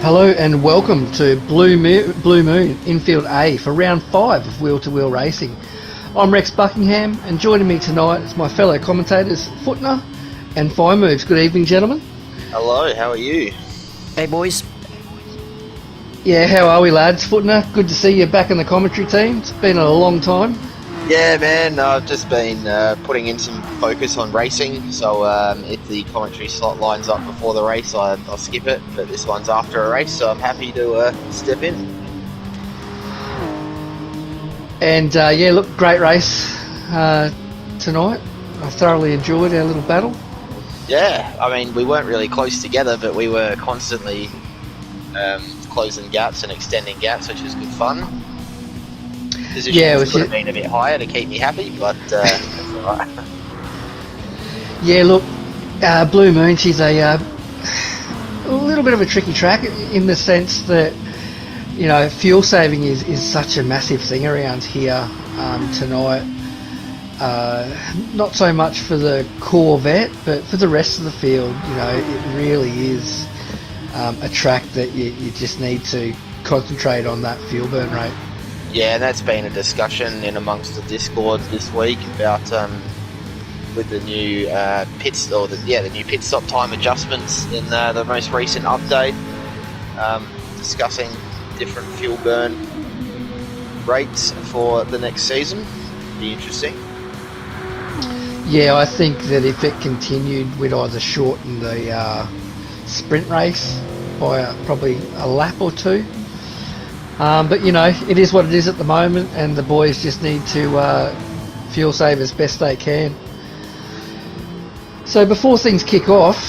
Hello and welcome to Blue Moon Infield A for round 5 of Wheel to Wheel Racing. I'm Rex Buckingham, and joining me tonight is my fellow commentators Footner and Fine Moves. Good evening, gentlemen. Hello, how are you? Hey boys. Yeah, how are we, lads? Footner, good to see you back in the commentary team. It's been a long time. Yeah, man, I've just been putting in some focus on racing, so if the commentary slot lines up before the race, I'll skip it, but this one's after a race, so I'm happy to step in. And yeah, look, great race tonight. I thoroughly enjoyed our little battle. Yeah, I mean, we weren't really close together, but we were constantly closing gaps and extending gaps, which was good fun. Positions could have been a bit higher to keep me happy, but that's alright. Yeah, look, Blue Moon, she's a little bit of a tricky track in the sense that, you know, fuel saving is such a massive thing around here tonight. Not so much for the Corvette, but for the rest of the field, you know, it really is a track that you just need to concentrate on that fuel burn rate. Yeah, and that's been a discussion in amongst the Discord this week about with the new the new pit stop time adjustments in the most recent update, discussing different fuel burn rates for the next season. Be interesting. Yeah, I think that if it continued, we'd either shorten the sprint race by probably a lap or two. But you know, it is what it is at the moment, and the boys just need to fuel save as best they can. So before things kick off,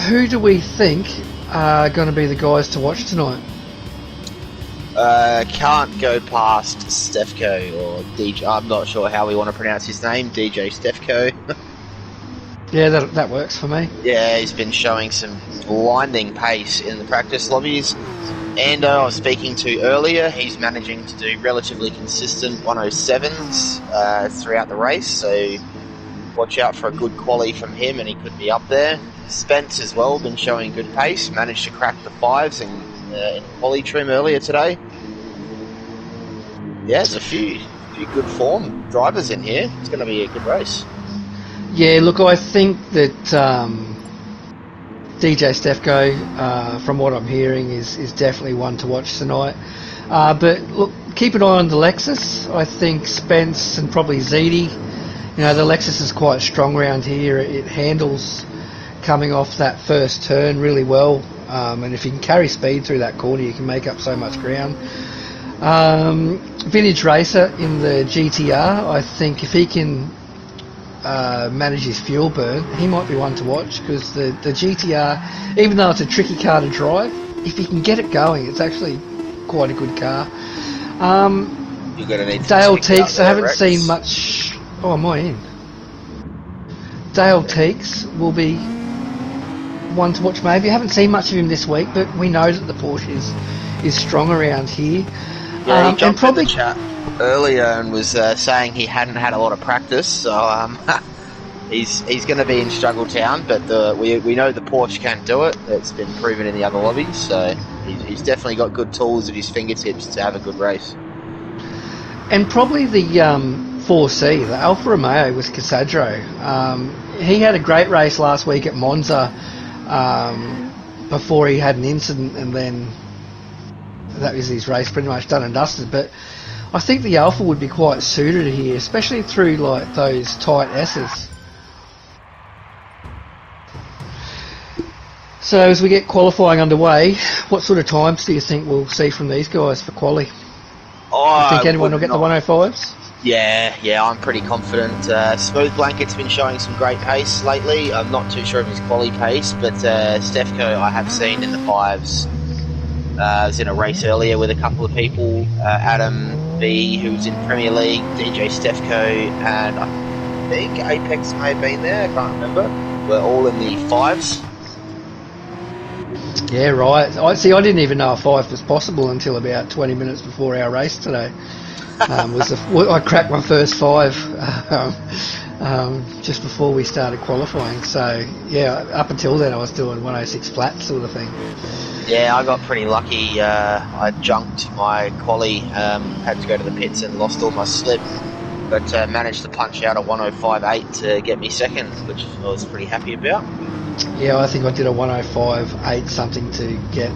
who do we think are going to be the guys to watch tonight? Can't go past Stefko or DJ. I'm not sure how we want to pronounce his name. DJ Stefko. Yeah, that works for me. Yeah, he's been showing some blinding pace in the practice lobbies. And I was speaking to earlier, he's managing to do relatively consistent 107s throughout the race, so watch out for a good quali from him and he could be up there. Spence as well, been showing good pace, managed to crack the 5s in quali trim earlier today. Yeah, there's a few good form drivers in here. It's going to be a good race. Yeah, look, I think that DJ Stefko, from what I'm hearing, is definitely one to watch tonight. But look, keep an eye on the Lexus. I think Spence and probably Ziti. You know, the Lexus is quite strong around here. It handles coming off that first turn really well. And if you can carry speed through that corner, you can make up so much ground. Vintage Racer in the GTR, I think if he can manage his fuel burn, he might be one to watch, because the GTR, even though it's a tricky car to drive, if you can get it going, it's actually quite a good car. You're gonna need Dale Teeks, I haven't seen much. Oh, am I in? Dale Teeks will be one to watch maybe. I haven't seen much of him this week, but we know that the Porsche is strong around here. Yeah, he jumped in the chat earlier and was saying he hadn't had a lot of practice, so he's going to be in struggle town, but we know the Porsche can do it. It's been proven in the other lobbies, so he's definitely got good tools at his fingertips to have a good race. And probably the 4C, the Alfa Romeo with Casadro. He had a great race last week at Monza before he had an incident, and then that was his race pretty much done and dusted. But I think the Alpha would be quite suited here, especially through like those tight S's. So as we get qualifying underway, what sort of times do you think we'll see from these guys for quali? You think anyone will get the 105s? Yeah, I'm pretty confident. Smooth Blanket's been showing some great pace lately. I'm not too sure of his quali pace, but Stefko I have seen in the 5s. I was in a race earlier with a couple of people, Adam B, who's in Premier League, DJ Stefko, and I think Apex may have been there, I can't remember. We're all in the 5s. Yeah, right. I didn't even know a 5 was possible until about 20 minutes before our race today. I cracked my first 5. just before we started qualifying. So yeah, up until then I was doing 106 flat sort of thing. Yeah, I got pretty lucky. I junked my quali, had to go to the pits and lost all my slip, but managed to punch out a 105.8 to get me second, which I was pretty happy about. Yeah, I think I did a 105.8 something to get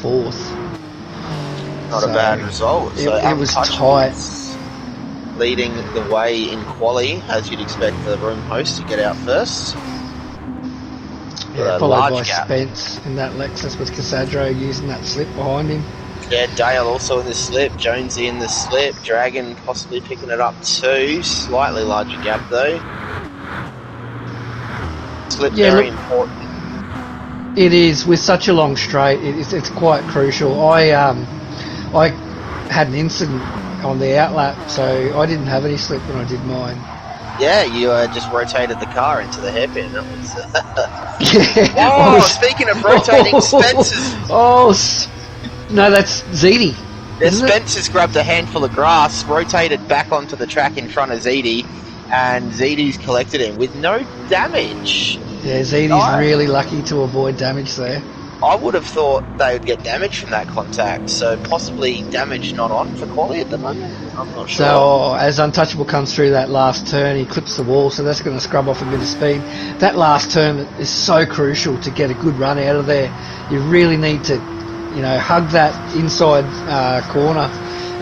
fourth. Not a bad result. So it was tight. Leading the way in quali, as you'd expect the room host to get out first. Yeah, followed by Spence in that Lexus with Casadro using that slip behind him. Yeah, Dale also in the slip, Jonesy in the slip, Dragon possibly picking it up too. Slightly larger gap though. Slip very important. It is, with such a long straight. It's quite crucial. I had an incident on the outlap, so I didn't have any slip when I did mine. Yeah, you just rotated the car into the hairpin. That was. Yeah. Speaking of rotating, Spencer's. No, that's ZD. Yeah, Spencer's grabbed a handful of grass, rotated back onto the track in front of ZD, and ZD's collected him with no damage. Yeah, ZD's really lucky to avoid damage there. I would have thought they would get damage from that contact, so possibly damage not on for quali at the moment. I'm not sure. So as Untouchable comes through that last turn, he clips the wall, so that's going to scrub off a bit of speed. That last turn is so crucial to get a good run out of there. You really need to, hug that inside corner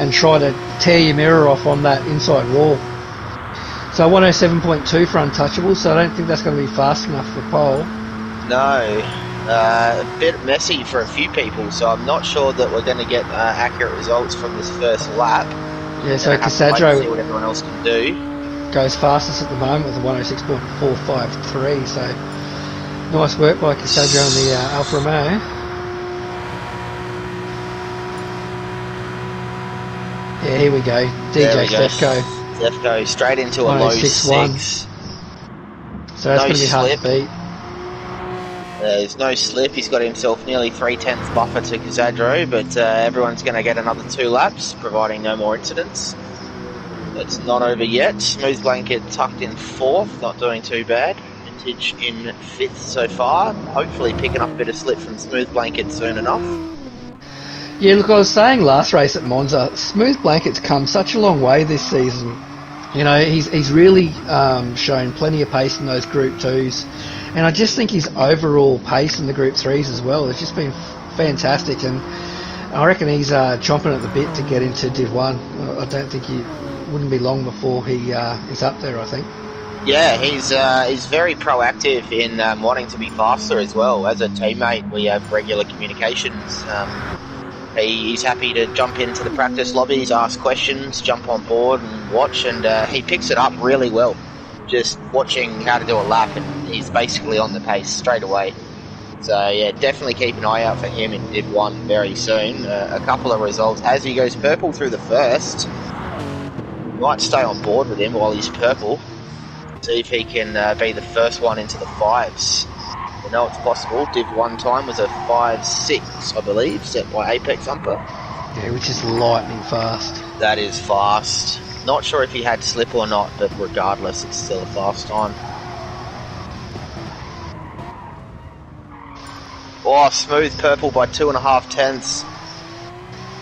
and try to tear your mirror off on that inside wall. So 107.2 for Untouchable, so I don't think that's going to be fast enough for pole. No. A bit messy for a few people, so I'm not sure that we're going to get accurate results from this first lap. Yeah, so Casadro, see what everyone else can do, goes fastest at the moment with a 106.453, so nice work by Casadro on the Alfa Romeo. Yeah, here we go. DJ Stefko. Stefko straight into a low 6. So that's going to be hard to beat. There's no slip. He's got himself nearly 3/10 buffer to Casadro, but everyone's going to get another 2 laps, providing no more incidents. It's not over yet. Smooth Blanket tucked in 4th, not doing too bad. Vintage in 5th so far. Hopefully picking up a bit of slip from Smooth Blanket soon enough. Yeah, look, I was saying last race at Monza, Smooth Blanket's come such a long way this season. He's really shown plenty of pace in those Group 2s. And I just think his overall pace in the Group 3s as well has just been fantastic. And I reckon he's chomping at the bit to get into Div 1. I don't think he wouldn't be long before he is up there, I think. Yeah, he's very proactive in wanting to be faster as well. As a teammate, we have regular communications. He's happy to jump into the practice lobbies, ask questions, jump on board and watch, and he picks it up really well. Just watching how to do a lap, and he's basically on the pace straight away. So yeah, definitely keep an eye out for him in Div 1 very soon. A couple of results as he goes purple through the first. Might stay on board with him while he's purple. See if he can be the first one into the 5s. We know it's possible. Div 1 time was a 5.6, I believe, set by Apex Umper. Yeah, which is lightning fast. That is fast. Not sure if he had slip or not, but regardless, it's still a fast time. Oh, smooth purple by 2.5 tenths.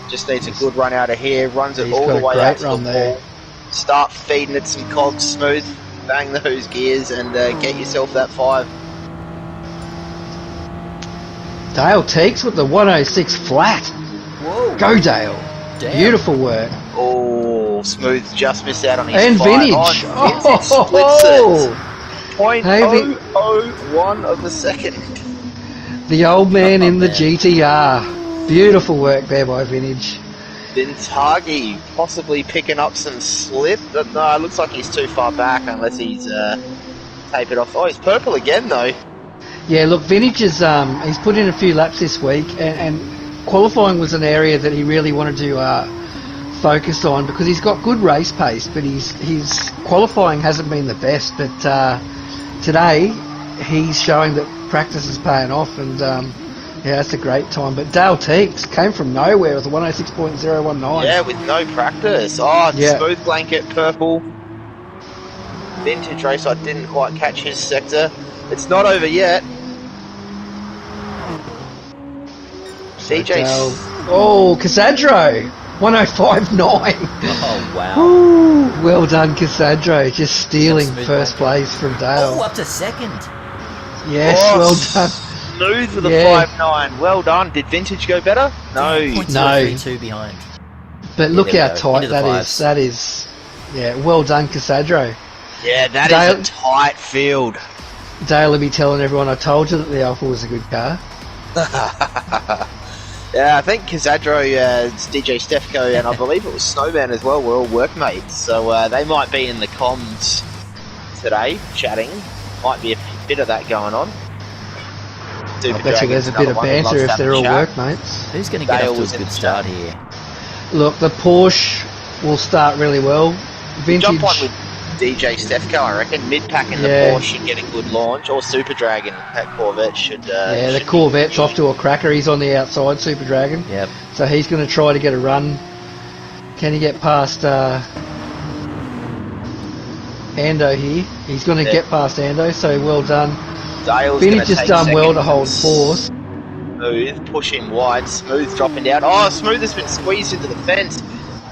Just needs a good run out of here. Runs it all the way out to the wall. Start feeding it some cogs, smooth. Bang those gears and get yourself that 5. Dale Teeks with the 106 flat. Whoa. Go Dale. Damn. Beautiful work. Oh, Smooth just missed out on his and 5. Vintage. Vintage splits it. 0.001 of a second. The old man in the GTR. Beautiful work there by Vintage. Vintagi possibly picking up some slip, but no, it looks like he's too far back unless he's tapered off. Oh, he's purple again though. Yeah, look, Vintage is he's put in a few laps this week, and qualifying was an area that he really wanted to focus on because he's got good race pace, but his qualifying hasn't been the best. But today he's showing that practice is paying off, and yeah, that's a great time. But Dale Teeks came from nowhere with a 106.019. Yeah, with no practice. Oh, yeah. Smooth Blanket purple. Vintage race, I didn't quite catch his sector. It's not over yet. DJ. Oh, Casadro! 105.9. Oh, wow. Ooh, well done, Casadro. Just stealing first place from Dale. Oh, up to second. Yes, well done. Smooth with a 5.9. Well done. Did Vintage go better? No. No. 2 behind. But look how tight Into the that is. fives. That is, yeah, well done, Casadro. Yeah, that is a tight field. Dale will be telling everyone, I told you that the Alpha was a good car. Yeah, I think Casadro, DJ Stefko, and I believe it was Snowman as well, were all workmates. So they might be in the comms today, chatting. Might be a bit of that going on. I bet you there's a bit of banter if they're all workmates. Who's going to get off to a good start here? Look, the Porsche will start really well. Vintage. Jump on with DJ Stefko, I reckon. Mid-pack in the Porsche should get a good launch, or Super Dragon. That Corvette should... the Corvette's off to a cracker. He's on the outside, Super Dragon. Yep. So he's going to try to get a run. Can he get past Ando here? He's going to get past Ando, so well done. Vintage just done well to hold fourth. Smooth, push him wide. Smooth dropping down. Oh, Smooth has been squeezed into the fence.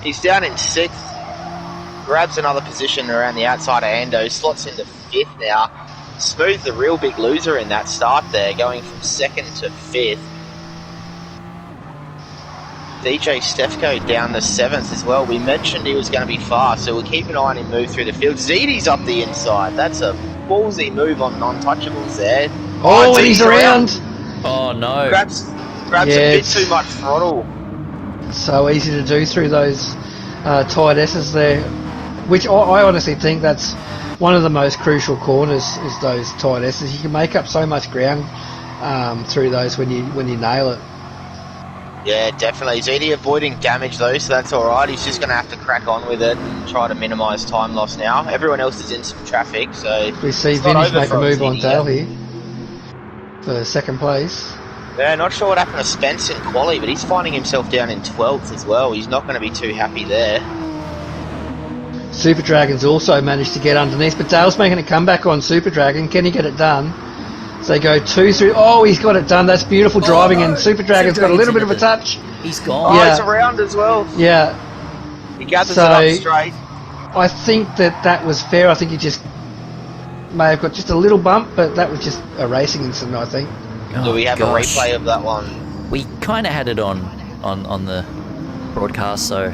He's down in 6th. Grabs another position around the outside of Ando, slots into 5th now. Smooth, the real big loser in that start there, going from 2nd to 5th. DJ Stefko down to 7th as well. We mentioned he was going to be fast, so we'll keep an eye on him move through the field. Zidi's up the inside. That's a ballsy move on non-touchables there. Oh, he's around. Oh, no. Grabs a bit too much throttle. So easy to do through those tight S's there. Which I honestly think that's one of the most crucial corners is those tight S's. You can make up so much ground through those when you nail it. Yeah, definitely. Zidi avoiding damage though, so that's alright. He's just going to have to crack on with it and try to minimise time loss now. Everyone else is in some traffic, so... We see Vintage make a move on Dale here for 2nd place. Yeah, not sure what happened to Spence in quali, but he's finding himself down in 12th as well. He's not going to be too happy there. Super Dragon's also managed to get underneath, but Dale's making a comeback on Super Dragon. Can he get it done? So they go 2 through. Oh, he's got it done. That's beautiful driving, and Super Dragon's got a little bit of a touch. He's gone. Oh, he's around as well. Yeah. He gathers it up straight. I think that was fair. I think he just may have got just a little bump, but that was just a racing incident, I think. Do we have a replay of that one? We kind of had it on the broadcast, so...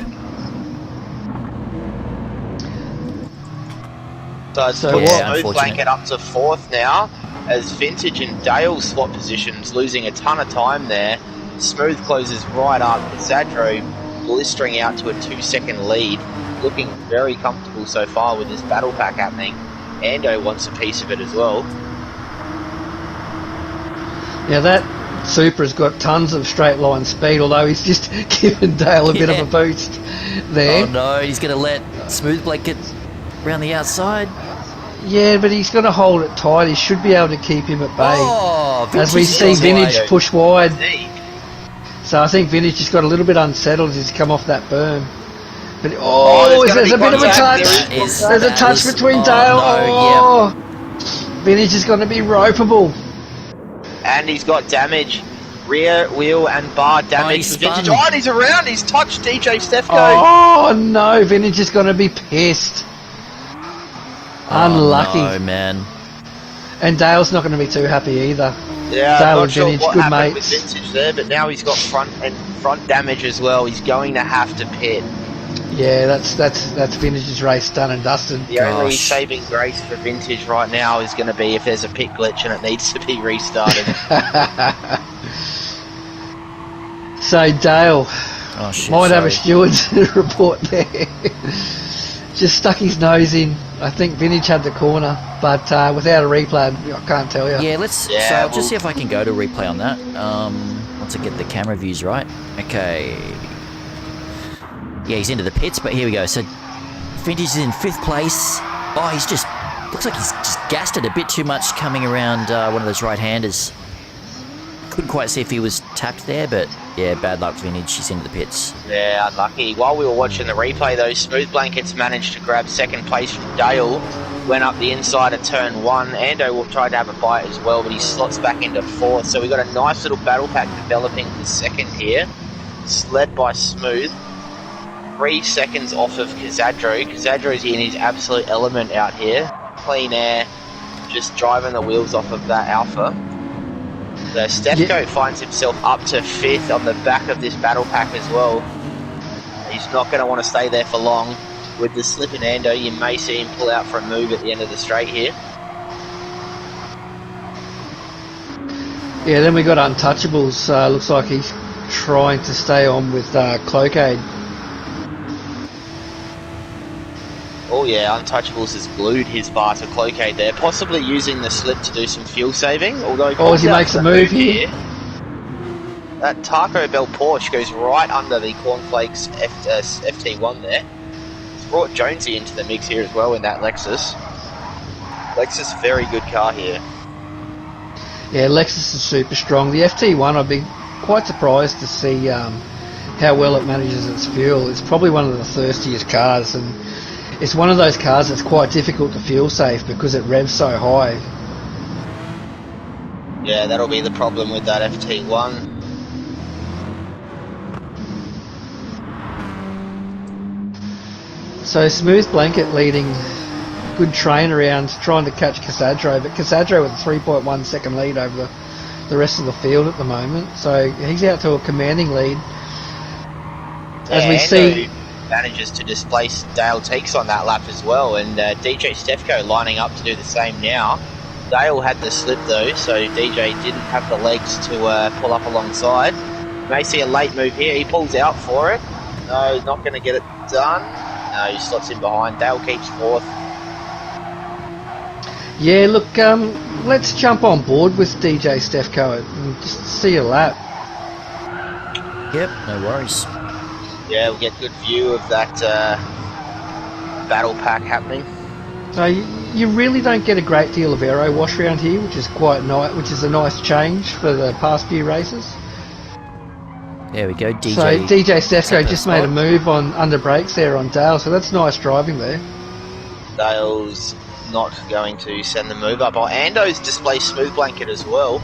So it's Smooth blanket up to 4th now, as Vintage and Dale swap positions, losing a ton of time there. Smooth closes right up, Sadro blistering out to a 2-second lead, looking very comfortable so far with this battle pack happening. Ando wants a piece of it as well. Yeah, that Supra's got tons of straight line speed, although he's just given Dale a bit of a boost there. Oh no, he's going to let Smooth Blanket around the outside. Yeah, but he's going to hold it tight. He should be able to keep him at bay. Oh, as we see Vintage push wide. So I think Vintage just got a little bit unsettled as he's come off that berm. But there's a bit of a touch. There's a touch between Dale. Vintage is going to be ropeable. And he's got damage. Rear wheel and bar damage for Vintage. Oh, and he's around. He's touched DJ Stefko. Oh, no. Vintage is going to be pissed. Unlucky. Oh, no, man. And Dale's not going to be too happy either. Yeah, Dale I'm not and sure Vintage, what good happened mates. with Vintage there, but now he's got front damage as well. He's going to have to pit. Yeah, that's Vintage's race done and dusted. The only saving grace for Vintage right now is going to be if there's a pit glitch and it needs to be restarted. So Dale might have a steward's report there. Just stuck his nose in. I think Vintage had the corner, but without a replay, I can't tell you. Yeah, so I'll just see if I can go to replay on that. Once I get the camera views right. Okay. Yeah, he's into the pits, but here we go. So Vintage is in 5th place. Oh, he's just... Looks like he's just gassed it a bit too much coming around one of those right-handers. Couldn't quite see if he was tapped there, but Yeah, bad luck, Vintage. She's into the pits. Yeah, unlucky. While we were watching the replay, though, Smooth Blankets managed to grab second place from Dale. Went up the inside of turn 1. Ando tried to have a bite as well, but he slots back into 4th. So we got a nice little battle pack developing for second here. It's led by Smooth. 3 seconds off of Kazadro. Kazadro's in his absolute element out here. Clean air, just driving the wheels off of that Alpha. The Stefko finds himself up to 5th on the back of this battle pack as well. He's not going to want to stay there for long. With the slip in Ando, you may see him pull out for a move at the end of the straight here. Yeah, then we got Untouchables. Looks like he's trying to stay on with Cloakade. Oh yeah, Untouchables has glued his bar to Cloakade there, possibly using the slip to do some fuel saving. Although as he makes a move here. That Taco Bell Porsche goes right under the Cornflakes FT1 there. It's brought Jonesy into the mix here as well in that Lexus. Lexus, very good car here. Yeah, Lexus is super strong. The FT1, I'd be quite surprised to see how well it manages its fuel. It's probably one of the thirstiest cars, and it's one of those cars that's quite difficult to fuel safe because it revs so high. Yeah, that'll be the problem with that FT1. So Smooth Blanket leading, good train around trying to catch Casadro, but Casadro with a 3.1 second lead over the rest of the field at the moment. So he's out to a commanding lead. As we see, manages to displace Dale Teeks on that lap as well, and DJ Stefko lining up to do the same now. Dale had the slip though, so DJ didn't have the legs to pull up alongside. May see a late move here. He pulls out for it. No, not going to get it done. No, he slots in behind. Dale keeps 4th. Yeah, look, let's jump on board with DJ Stefko and just see a lap. Yep, no worries. Yeah, we'll get good view of that battle pack happening. So you really don't get a great deal of aero wash around here, which is quite nice, which is a nice change for the past few races. There we go, DJ. So DJ Stefko just made a move on under brakes there on Dale, so that's nice driving there. Dale's not going to send the move up. Ando's displaced Smooth Blanket as well.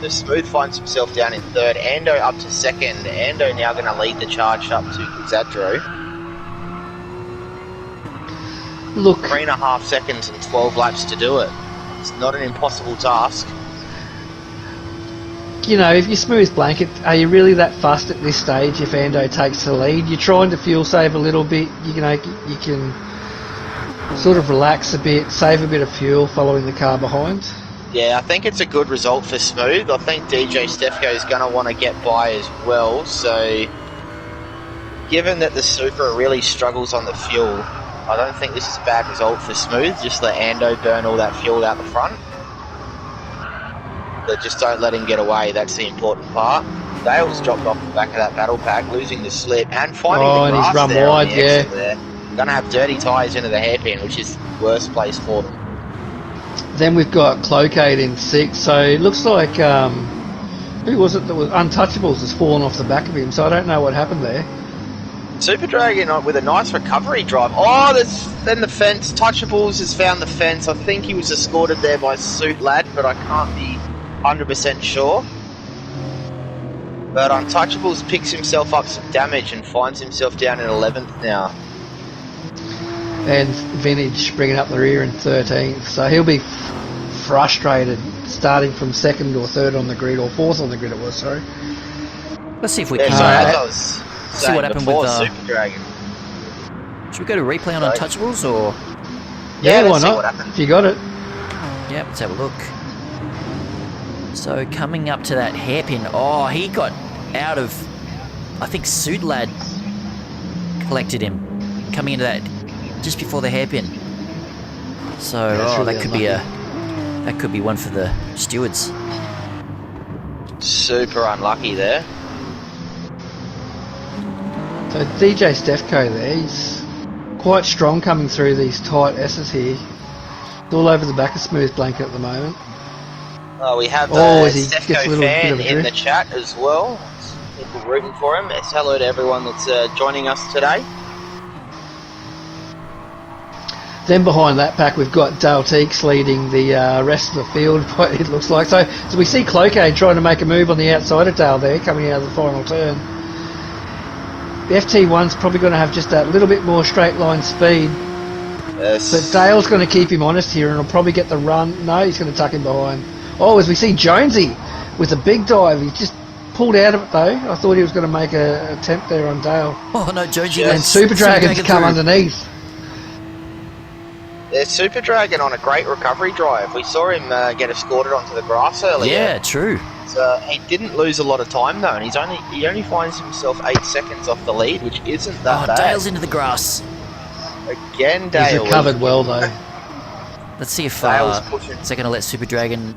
So Smooth finds himself down in 3rd. Ando up to 2nd. Ando now going to lead the charge up to Kazadro. Look, 3.5 seconds and 12 laps to do it. It's not an impossible task. you know, if you're Smooth Blanket, are you really that fussed at this stage if Ando takes the lead? You're trying to fuel save a little bit, you can sort of relax a bit, save a bit of fuel following the car behind. Yeah, I think it's a good result for Smooth. I think DJ Stefko is going to want to get by as well, so given that the Supra really struggles on the fuel, I don't think this is a bad result for Smooth. Just let Ando burn all that fuel out the front. But just don't let him get away, that's the important part. Dale's dropped off the back of that battle pack, losing the slip and finding the grass and he's run there wide, on the exit there. Gonna have dirty tyres into the hairpin, which is the worst place for them. Then we've got Cloakade in 6, so it looks like, who was it that was, Untouchables has fallen off the back of him, so I don't know what happened there. Super Dragon with a nice recovery drive. Oh, then the fence. Touchables has found the fence. I think he was escorted there by Suit Lad, but I can't be 100% sure. But Untouchables picks himself up some damage and finds himself down in 11th now. And Vintage bringing up the rear in 13th, so he'll be frustrated starting from 2nd or 3rd on the grid, or 4th on the grid it was, sorry. Let's see if we Yeah, can so as I was see what happened before, with Super Dragon. Should we go to replay on Untouchables, or? Yeah, why let's see not? what happened. If you got it. Yeah, let's have a look. So coming up to that hairpin, oh, he got out of, I think Suit Lad collected him coming into that just before the hairpin. So really that could be one for the stewards. Super unlucky there. So DJ Stefko there, he's quite strong coming through these tight S's here. He's all over the back of Smooth Blanket at the moment. Oh, we have as he gets Stefko a little bit fan of a in the drift. chat as well. people rooting for him. It's hello to everyone that's joining us today. Then behind that pack, we've got Dale Teeks leading the rest of the field, what it looks like. So we see Cloquet trying to make a move on the outside of Dale there, coming out of the final turn. The FT1's probably going to have just that little bit more straight line speed. Yes. But Dale's going to keep him honest here, and he'll probably get the run. No, he's going to tuck him behind. Oh, as we see Jonesy with a big dive. He just pulled out of it, though. I thought he was going to make an attempt there on Dale. Oh, no, Jonesy. And Super Dragon's come underneath. Yeah, Super Dragon on a great recovery drive. We saw him get escorted onto the grass earlier. Yeah, true. So he didn't lose a lot of time though, and he only finds himself 8 seconds off the lead, which isn't that bad. Dale's into the grass. Again, Dale. He's recovered well though. Let's see if Dale's pushing. they're going to let Super Dragon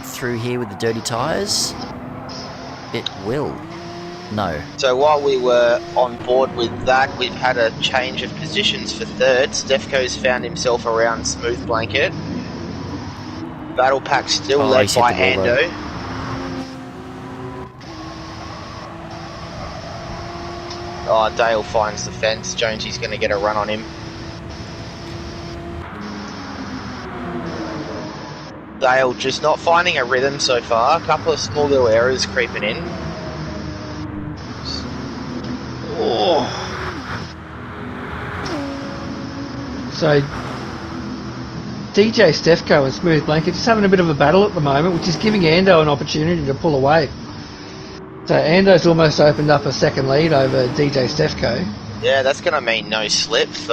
through here with the dirty tyres. It will. No. So while we were on board with that, we've had a change of positions for third. Stefko's found himself around Smooth Blanket. Battle Pack still led by Ando. Oh, Dale finds the fence. Jonesy's going to get a run on him. Dale just not finding a rhythm so far. A couple of small little errors creeping in. Oh. So DJ Stefko and Smooth Blanket just having a bit of a battle at the moment, which is giving Ando an opportunity to pull away. So Ando's almost opened up a second lead over DJ Stefko. Yeah, that's going to mean no slip for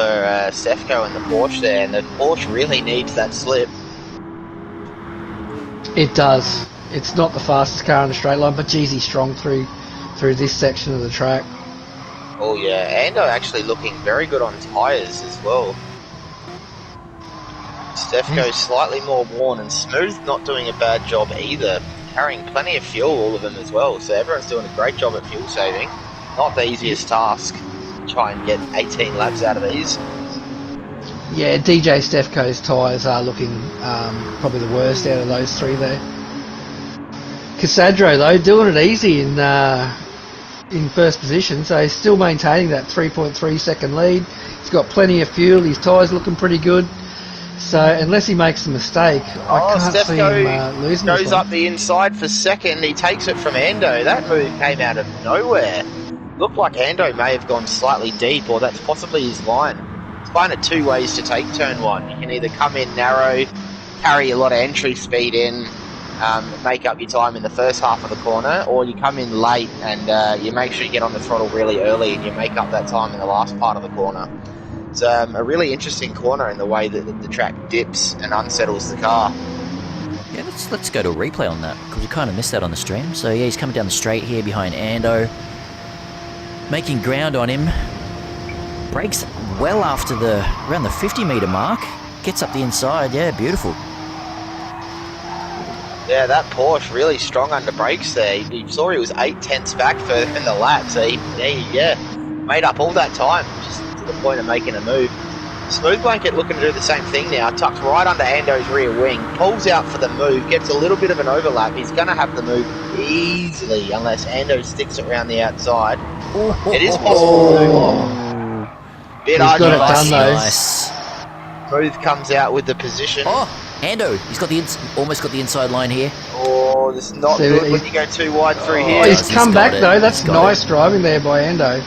Stefko and the Porsche there, and the Porsche really needs that slip. It does. It's not the fastest car in the straight line, but geez, he's strong through this section of the track. Oh yeah, Ando actually looking very good on tyres as well. Stefko's slightly more worn, and Smooth not doing a bad job either. Carrying plenty of fuel, all of them as well, so everyone's doing a great job at fuel saving. Not the easiest task to try and get 18 laps out of these. Yeah, DJ Stefko's tyres are looking probably the worst out of those three there. Casadro though, doing it easy in first position, so he's still maintaining that 3.3 second lead. He's got plenty of fuel, his tyres looking pretty good. So unless he makes a mistake, I can't see him losing this goes one. up the inside for second. He takes it from Ando. That move came out of nowhere. Looked like Ando may have gone slightly deep, or that's possibly his line. It's kind of two ways to take turn one. You can either come in narrow, carry a lot of entry speed in, make up your time in the first half of the corner, or you come in late and you make sure you get on the throttle really early and you make up that time in the last part of the corner. It's a really interesting corner in the way that the track dips and unsettles the car. Yeah, let's go to a replay on that, because we kind of missed that on the stream. So yeah, he's coming down the straight here behind Ando, making ground on him. Brakes well after around the 50 metre mark. Gets up the inside, yeah, beautiful. Yeah, that Porsche really strong under brakes there. You saw he was 8 tenths back further in the lap, so he made up all that time, just to the point of making a move. Smooth Blanket looking to do the same thing now, tucked right under Ando's rear wing, pulls out for the move, gets a little bit of an overlap. He's going to have the move easily unless Ando sticks it around the outside. It is possible to move. Bit He's got it done though. Nice. Smooth comes out with the position. Oh, Ando, he's got almost got the inside line here. Oh, this is not good when you go too wide through here. He's come back though. That's nice driving there by Ando.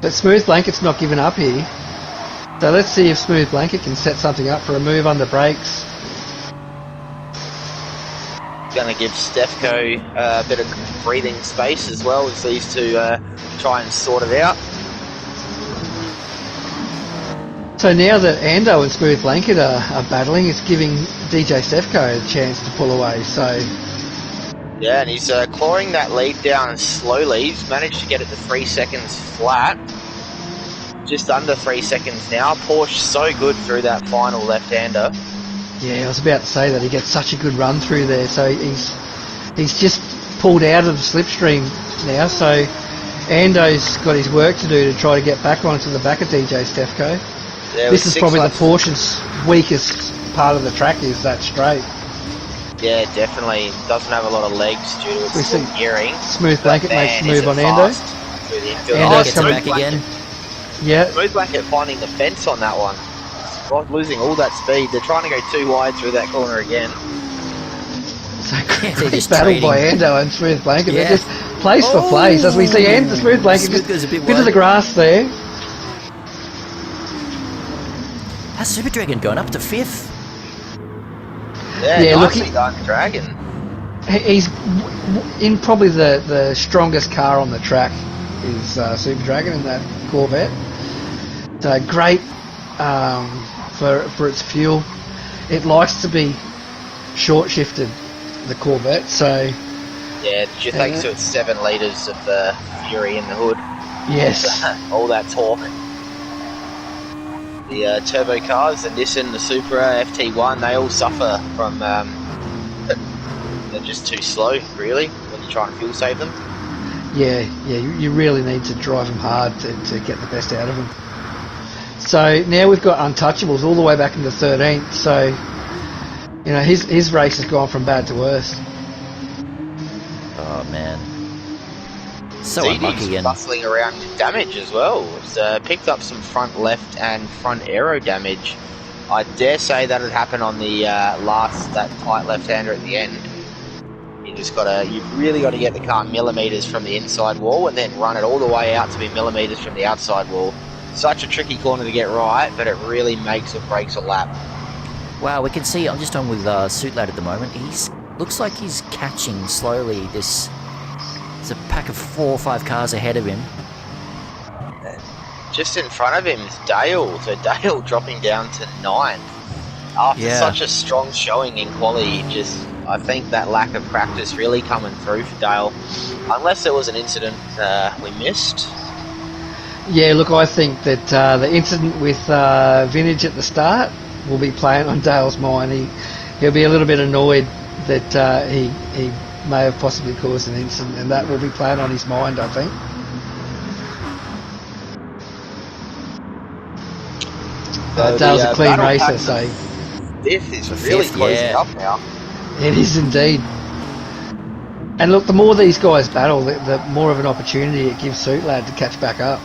But Smooth Blanket's not giving up here. So let's see if Smooth Blanket can set something up for a move under brakes. Going to give Stefko a bit of breathing space as well as these two try and sort it out. So now that Ando and Smooth Blanket are battling, it's giving DJ Stefko a chance to pull away. So yeah, and he's clawing that lead down slowly. He's managed to get it to 3 seconds flat. Just under 3 seconds now. Porsche so good through that final left-hander. yeah, I was about to say that he gets such a good run through there. So he's just pulled out of the slipstream now. So Ando's got his work to do to try to get back onto the back of DJ Stefko. Yeah, this is probably the Porsche's weakest part of the track, is that straight. Yeah, definitely. Doesn't have a lot of legs due to its slow gearing. Smooth Blanket makes the move on Ando. Ando's Gets it back again. Yeah. Smooth Blanket finding the fence on that one. Spot losing all that speed. They're trying to go too wide through that corner again. So They're great just battle trading. by Ando and Smooth Blanket. Yeah. They're just place for place. As we see the Smooth Blanket Smooth just goes a bit bit of wide. the grass there. How's Super Dragon going up to 5th? Yeah, look, nicely done, Dragon. He's in probably the strongest car on the track is Super Dragon in that Corvette. So great for its fuel. It likes to be short shifted, the Corvette. So yeah, due thanks to its 7 litres of fury in the hood. Yes, all that torque. The turbo cars, the Nissan, the Supra, FT1, they all suffer from they're just too slow, really, when you try and fuel save them. Yeah, you really need to drive them hard to get the best out of them. So now we've got Untouchables all the way back into 13th. So you know his race has gone from bad to worse. Oh man, so ZD's unlucky again. bustling around with damage as well. It's picked up some front left and front aero damage. I dare say that would happen on the that tight left-hander at the end. You've really got to get the car millimetres from the inside wall and then run it all the way out to be millimetres from the outside wall. Such a tricky corner to get right, but it really makes or breaks a lap. Wow, we can see, I'm just on with Suit Lad at the moment. Looks like he's catching slowly. There's a pack of 4 or 5 cars ahead of him. Just in front of him is Dale. So Dale dropping down to 9th. After such a strong showing in quali, I think that lack of practice really coming through for Dale. Unless there was an incident we missed. Yeah, look, I think that the incident with Vintage at the start will be playing on Dale's mind. He'll be a little bit annoyed that he may have possibly caused an incident, and that will be playing on his mind, I think. Dale's a clean racer, so... This is really closing up now. It is indeed. And look, the more these guys battle, the more of an opportunity it gives Suit Lad to catch back up.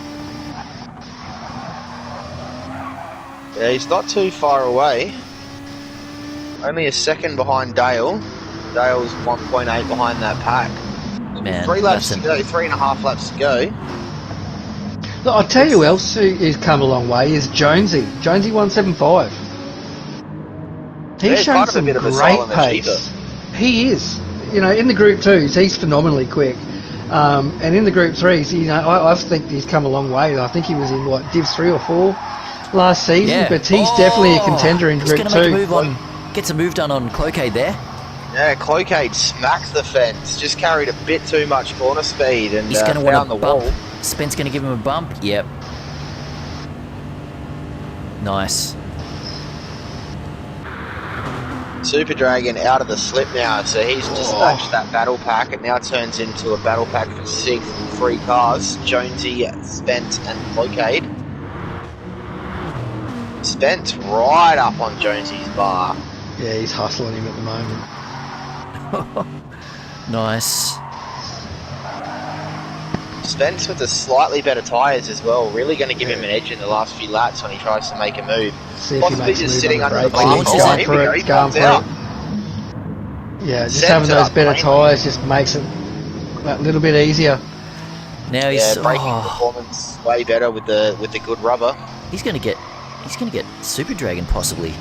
Yeah, he's not too far away. Only a second behind Dale. Dale's 1.8 behind that pack. Man, 3 laps to go, 3.5 laps to go. Look, I'll tell you who else who's come a long way is Jonesy. Jonesy 175. He's shown some great pace. He is. You know, in the Group 2s, he's phenomenally quick. And in the Group 3s, you know, I think he's come a long way. I think he was in, Div 3 or 4 last season, but he's definitely a contender in Group 2. He's going to make a move gets a move done on Cloquet there. Yeah, Cloquet smacks the fence. Just carried a bit too much corner speed and he's going to found the bump. wall. Spence going to give him a bump. Yep. Nice. Super Dragon out of the slip now, so he's dispatched that battle pack. It now turns into a battle pack for 6th and 3 cars. Jonesy, Spence and Cloquet. Spence right up on Jonesy's bar. Yeah, he's hustling him at the moment. Nice. Spence with the slightly better tyres as well. Really going to give him an edge in the last few laps when he tries to make a move. See if possibly he makes just a sitting move under the brakes. bar. He's going for it. Going for it. Yeah, just having those better tyres just makes it that little bit easier. Now he's braking performance way better with the good rubber. He's going to get Super Dragon possibly.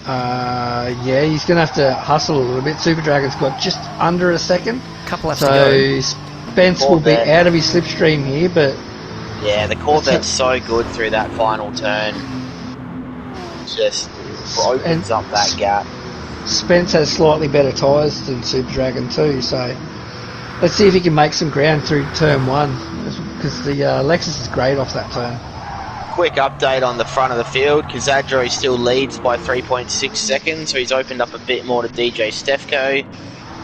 Yeah, he's going to have to hustle a little bit. Super Dragon's got just under a second. Couple laps to go. So Spence will be out of his slipstream here, but... Yeah, the Corvette's so good through that final turn. Just opens up that gap. Spence has slightly better tyres than Super Dragon too, so let's see if he can make some ground through turn 1, because the Lexus is great off that turn. Quick update on the front of the field. Kazadro still leads by 3.6 seconds, so he's opened up a bit more to DJ Stefko.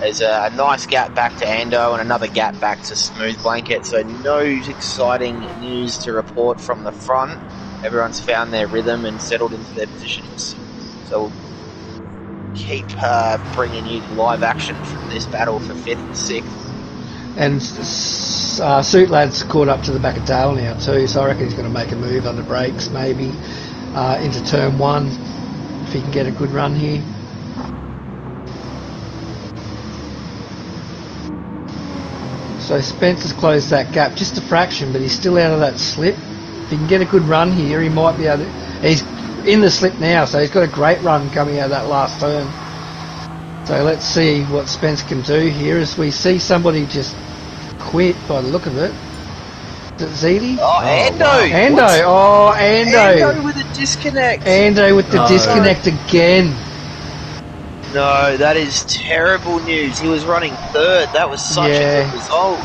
There's a nice gap back to Ando and another gap back to Smooth Blanket, so no exciting news to report from the front. Everyone's found their rhythm and settled into their positions. So keep bringing you live action from this battle for 5th and 6th. And Suit Lad's caught up to the back of Dale now too, so I reckon he's going to make a move under brakes maybe into turn 1 if he can get a good run here. So Spence has closed that gap just a fraction, but he's still out of that slip. If he can get a good run here, he might be able to... He's in the slip now, so he's got a great run coming out of that last turn. So let's see what Spence can do here as we see somebody just quit by the look of it. Is it Ziti? Oh, Ando! Wow. Ando! Oh, Ando! Ando with a disconnect! Ando with the disconnect again. No, that is terrible news. He was running 3rd. That was such a good result.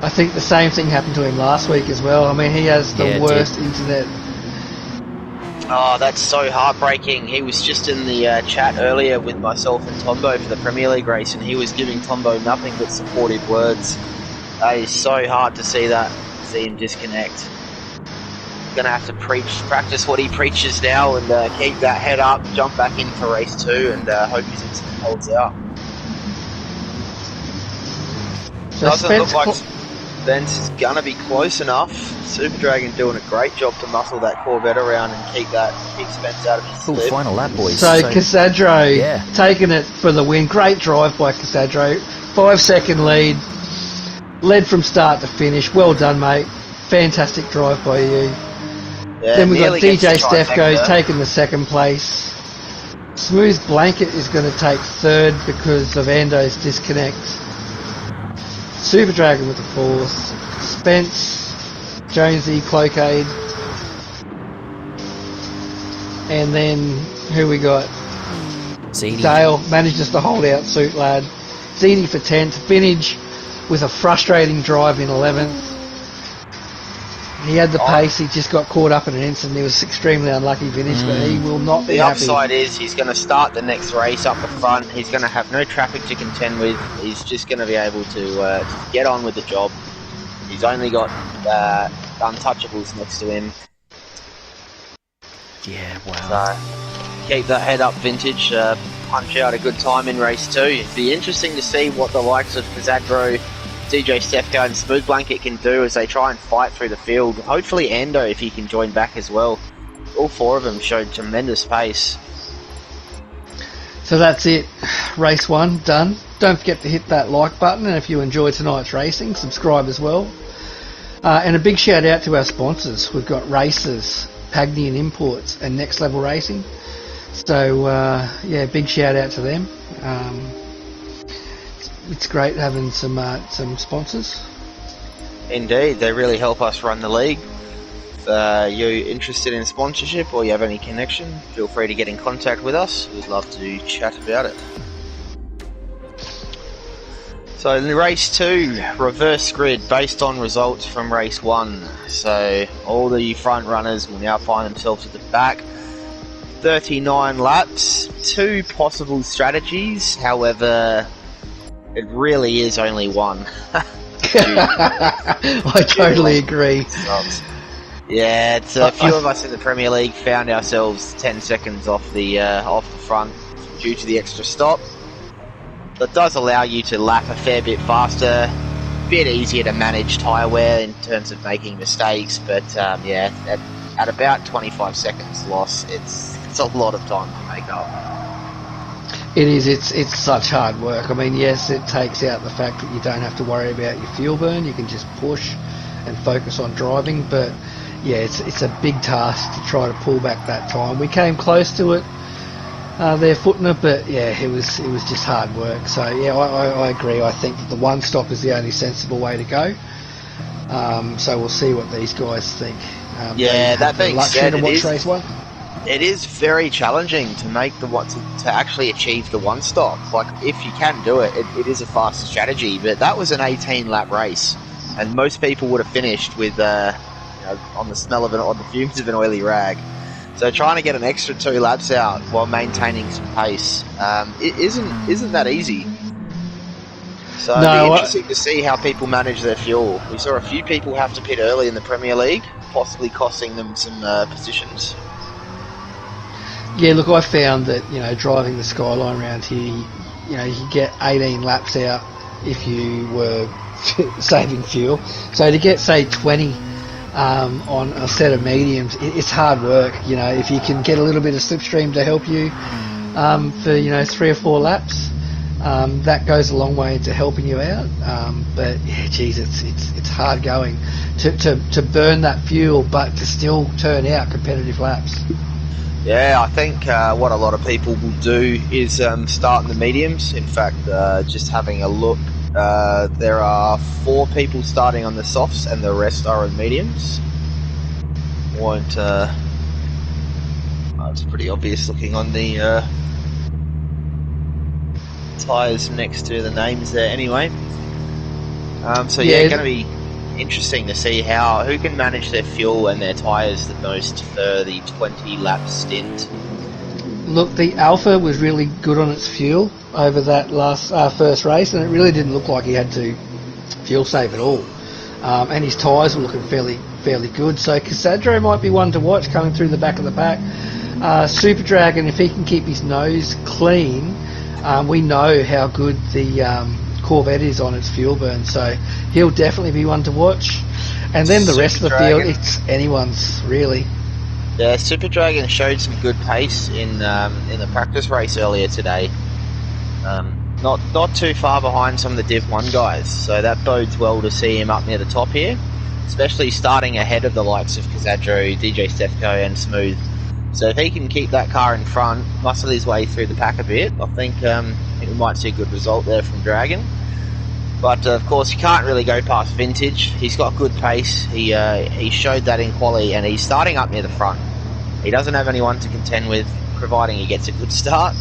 I think the same thing happened to him last week as well. I mean, he has the worst internet. Oh, that's so heartbreaking. He was just in the chat earlier with myself and Tombo for the Premier League race, and he was giving Tombo nothing but supportive words. That is so hard to see him disconnect. Gonna have to practice what he preaches now, and keep that head up, jump back in for race 2, and hope his instinct holds out. So Doesn't look like Spence is gonna be close enough. Super Dragon doing a great job to muscle that Corvette around and keep Spence out of his slip. Final lap, boys. So Casadro yeah. taking it for the win. Great drive by Casadro. 5-second lead. Led from start to finish. Well done, mate. Fantastic drive by you. Yeah, then we've got DJ Stefko trifecta. taking the 2nd place. Smooth Blanket is going to take 3rd because of Ando's disconnect. Super Dragon with the 4th. Spence, Jonesy, Cloakade. And then who we got? Ziti. Dale manages to hold out Suit Lad. Ziti for 10th. Vintage with a frustrating drive in 11th. He had the pace, he just got caught up in an instant. He was extremely unlucky finish, but he will not be The happy. upside is he's going to start the next race up the front. He's going to have no traffic to contend with. He's just going to be able to get on with the job. He's only got untouchables next to him. Yeah, wow. So keep that head up, Vintage. Punch out a good time in race 2. It'd be interesting to see what the likes of Casadro, DJ Stefko and Smooth Blanket can do as they try and fight through the field. Hopefully Ando, if he can join back as well. All 4 of them showed tremendous pace. So that's it. Race 1 done. Don't forget to hit that like button, and if you enjoyed tonight's racing, subscribe as well. And a big shout out to our sponsors. We've got Racers, Pagnian Imports and Next Level Racing. So yeah, big shout out to them. It's great having some sponsors. Indeed, they really help us run the league. If you're interested in sponsorship or you have any connection, feel free to get in contact with us. We'd love to chat about it. So in race 2, reverse grid based on results from race 1. So all the front runners will now find themselves at the back. 39 laps, 2 possible strategies, however it really is only one. I totally agree. Yeah, it's a few of us in the Premier League found ourselves 10 seconds off the front due to the extra stop. That does allow you to lap a fair bit faster, a bit easier to manage tyre wear in terms of making mistakes, but yeah, at about 25 seconds loss, it's a lot of time to make up. It is. It's such hard work. I mean, yes, it takes out the fact that you don't have to worry about your fuel burn. You can just push and focus on driving. But yeah, it's a big task to try to pull back that time. We came close to it there, footing it, but yeah, it was just hard work. So yeah, I agree. I think that the one stop is the only sensible way to go. So we'll see what these guys think. Yeah, that being said, to watch race 1. It is very challenging to make to actually achieve the one stop. Like, if you can do it, it is a fast strategy. But that was an 18-lap race, and most people would have finished with on the smell of on the fumes of an oily rag. So trying to get an extra 2 laps out while maintaining some pace, it isn't that easy. So it'll be interesting to see how people manage their fuel. We saw a few people have to pit early in the Premier League, possibly costing them some positions. Yeah, look, I found that, driving the Skyline around here, you could get 18 laps out if you were saving fuel. So to get, say, 20 on a set of mediums, it's hard work. If you can get a little bit of slipstream to help you for 3 or 4 laps, that goes a long way into helping you out. But yeah, geez, it's hard going to burn that fuel, but to still turn out competitive laps. Yeah, I think what a lot of people will do is start in the mediums. In fact, just having a look, there are 4 people starting on the softs and the rest are in mediums. It's pretty obvious looking on the tyres next to the names there anyway. So yeah, going to be interesting to see who can manage their fuel and their tyres the most for the 20 lap stint. Look, the Alpha was really good on its fuel over that first race, and it really didn't look like he had to fuel save at all. And his tyres were looking fairly good. So Casadro might be one to watch coming through the back of the pack. Super Dragon, if he can keep his nose clean, we know how good the Corvette is on its fuel burn, so he'll definitely be one to watch. And then the rest of the field, it's anyone's really. Yeah, Super Dragon showed some good pace in the practice race earlier today. Not too far behind some of the Div 1 guys, so that bodes well to see him up near the top here, especially starting ahead of the likes of Casadro, DJ Stefko and Smooth. So if he can keep that car in front, muscle his way through the pack a bit, I think we might see a good result there from Dragon. But of course, you can't really go past Vintage. He's got good pace. He showed that in quali, and he's starting up near the front. He doesn't have anyone to contend with, providing he gets a good start.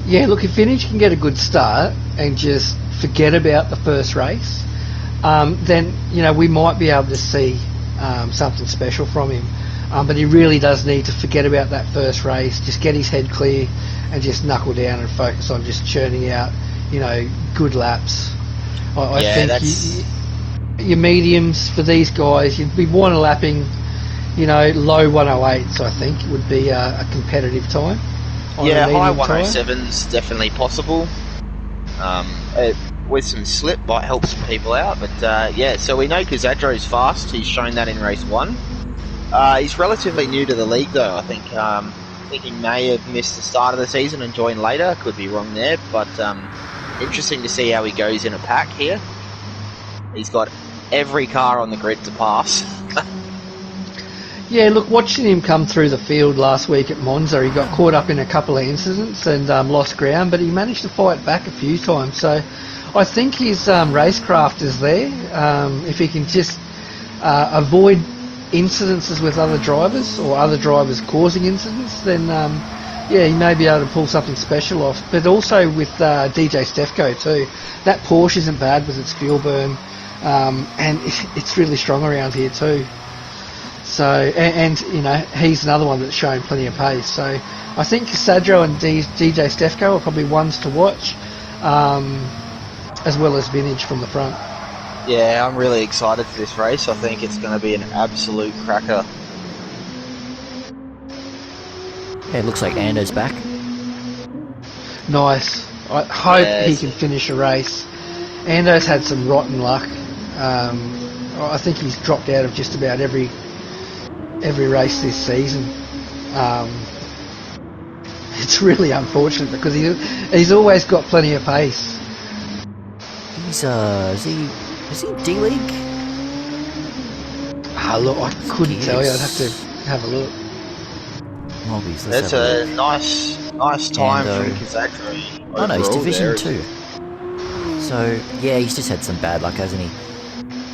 Yeah, look, if Vintage can get a good start and just forget about the first race, then we might be able to see something special from him. But he really does need to forget about that first race, just get his head clear and just knuckle down and focus on just churning out, good laps. I think your mediums for these guys, you'd be one lapping, low 108s, I think would be a competitive time. Yeah, high 107's definitely possible. With some slip might help some people out, but so we know Casadro's fast. He's shown that in race 1. He's relatively new to the league, though. I think he may have missed the start of the season and joined later. Could be wrong there, but interesting to see how he goes in a pack here. He's got every car on the grid to pass. Yeah, look, watching him come through the field last week at Monza, he got caught up in a couple of incidents and lost ground, but he managed to fight back a few times. So I think his racecraft is there. If he can just avoid incidences with other drivers or other drivers causing incidents, then he may be able to pull something special off. But also with DJ Stefko too, that Porsche isn't bad with its fuel burn, and it's really strong around here too. So and he's another one that's showing plenty of pace. So I think Casadro and DJ Stefko are probably ones to watch, as well as Vintage from the front. Yeah, I'm really excited for this race. I think it's going to be an absolute cracker. Yeah, it looks like Ando's back. Nice. I hope he can finish a race. Ando's had some rotten luck. I think he's dropped out of just about every race this season. It's really unfortunate because he's always got plenty of pace. He's is he D-League? Look, I couldn't tell you. I'd have to have a look. Mobbies, that's a nice time for Casadro. Oh no, he's Division 2. So yeah, he's just had some bad luck, hasn't he?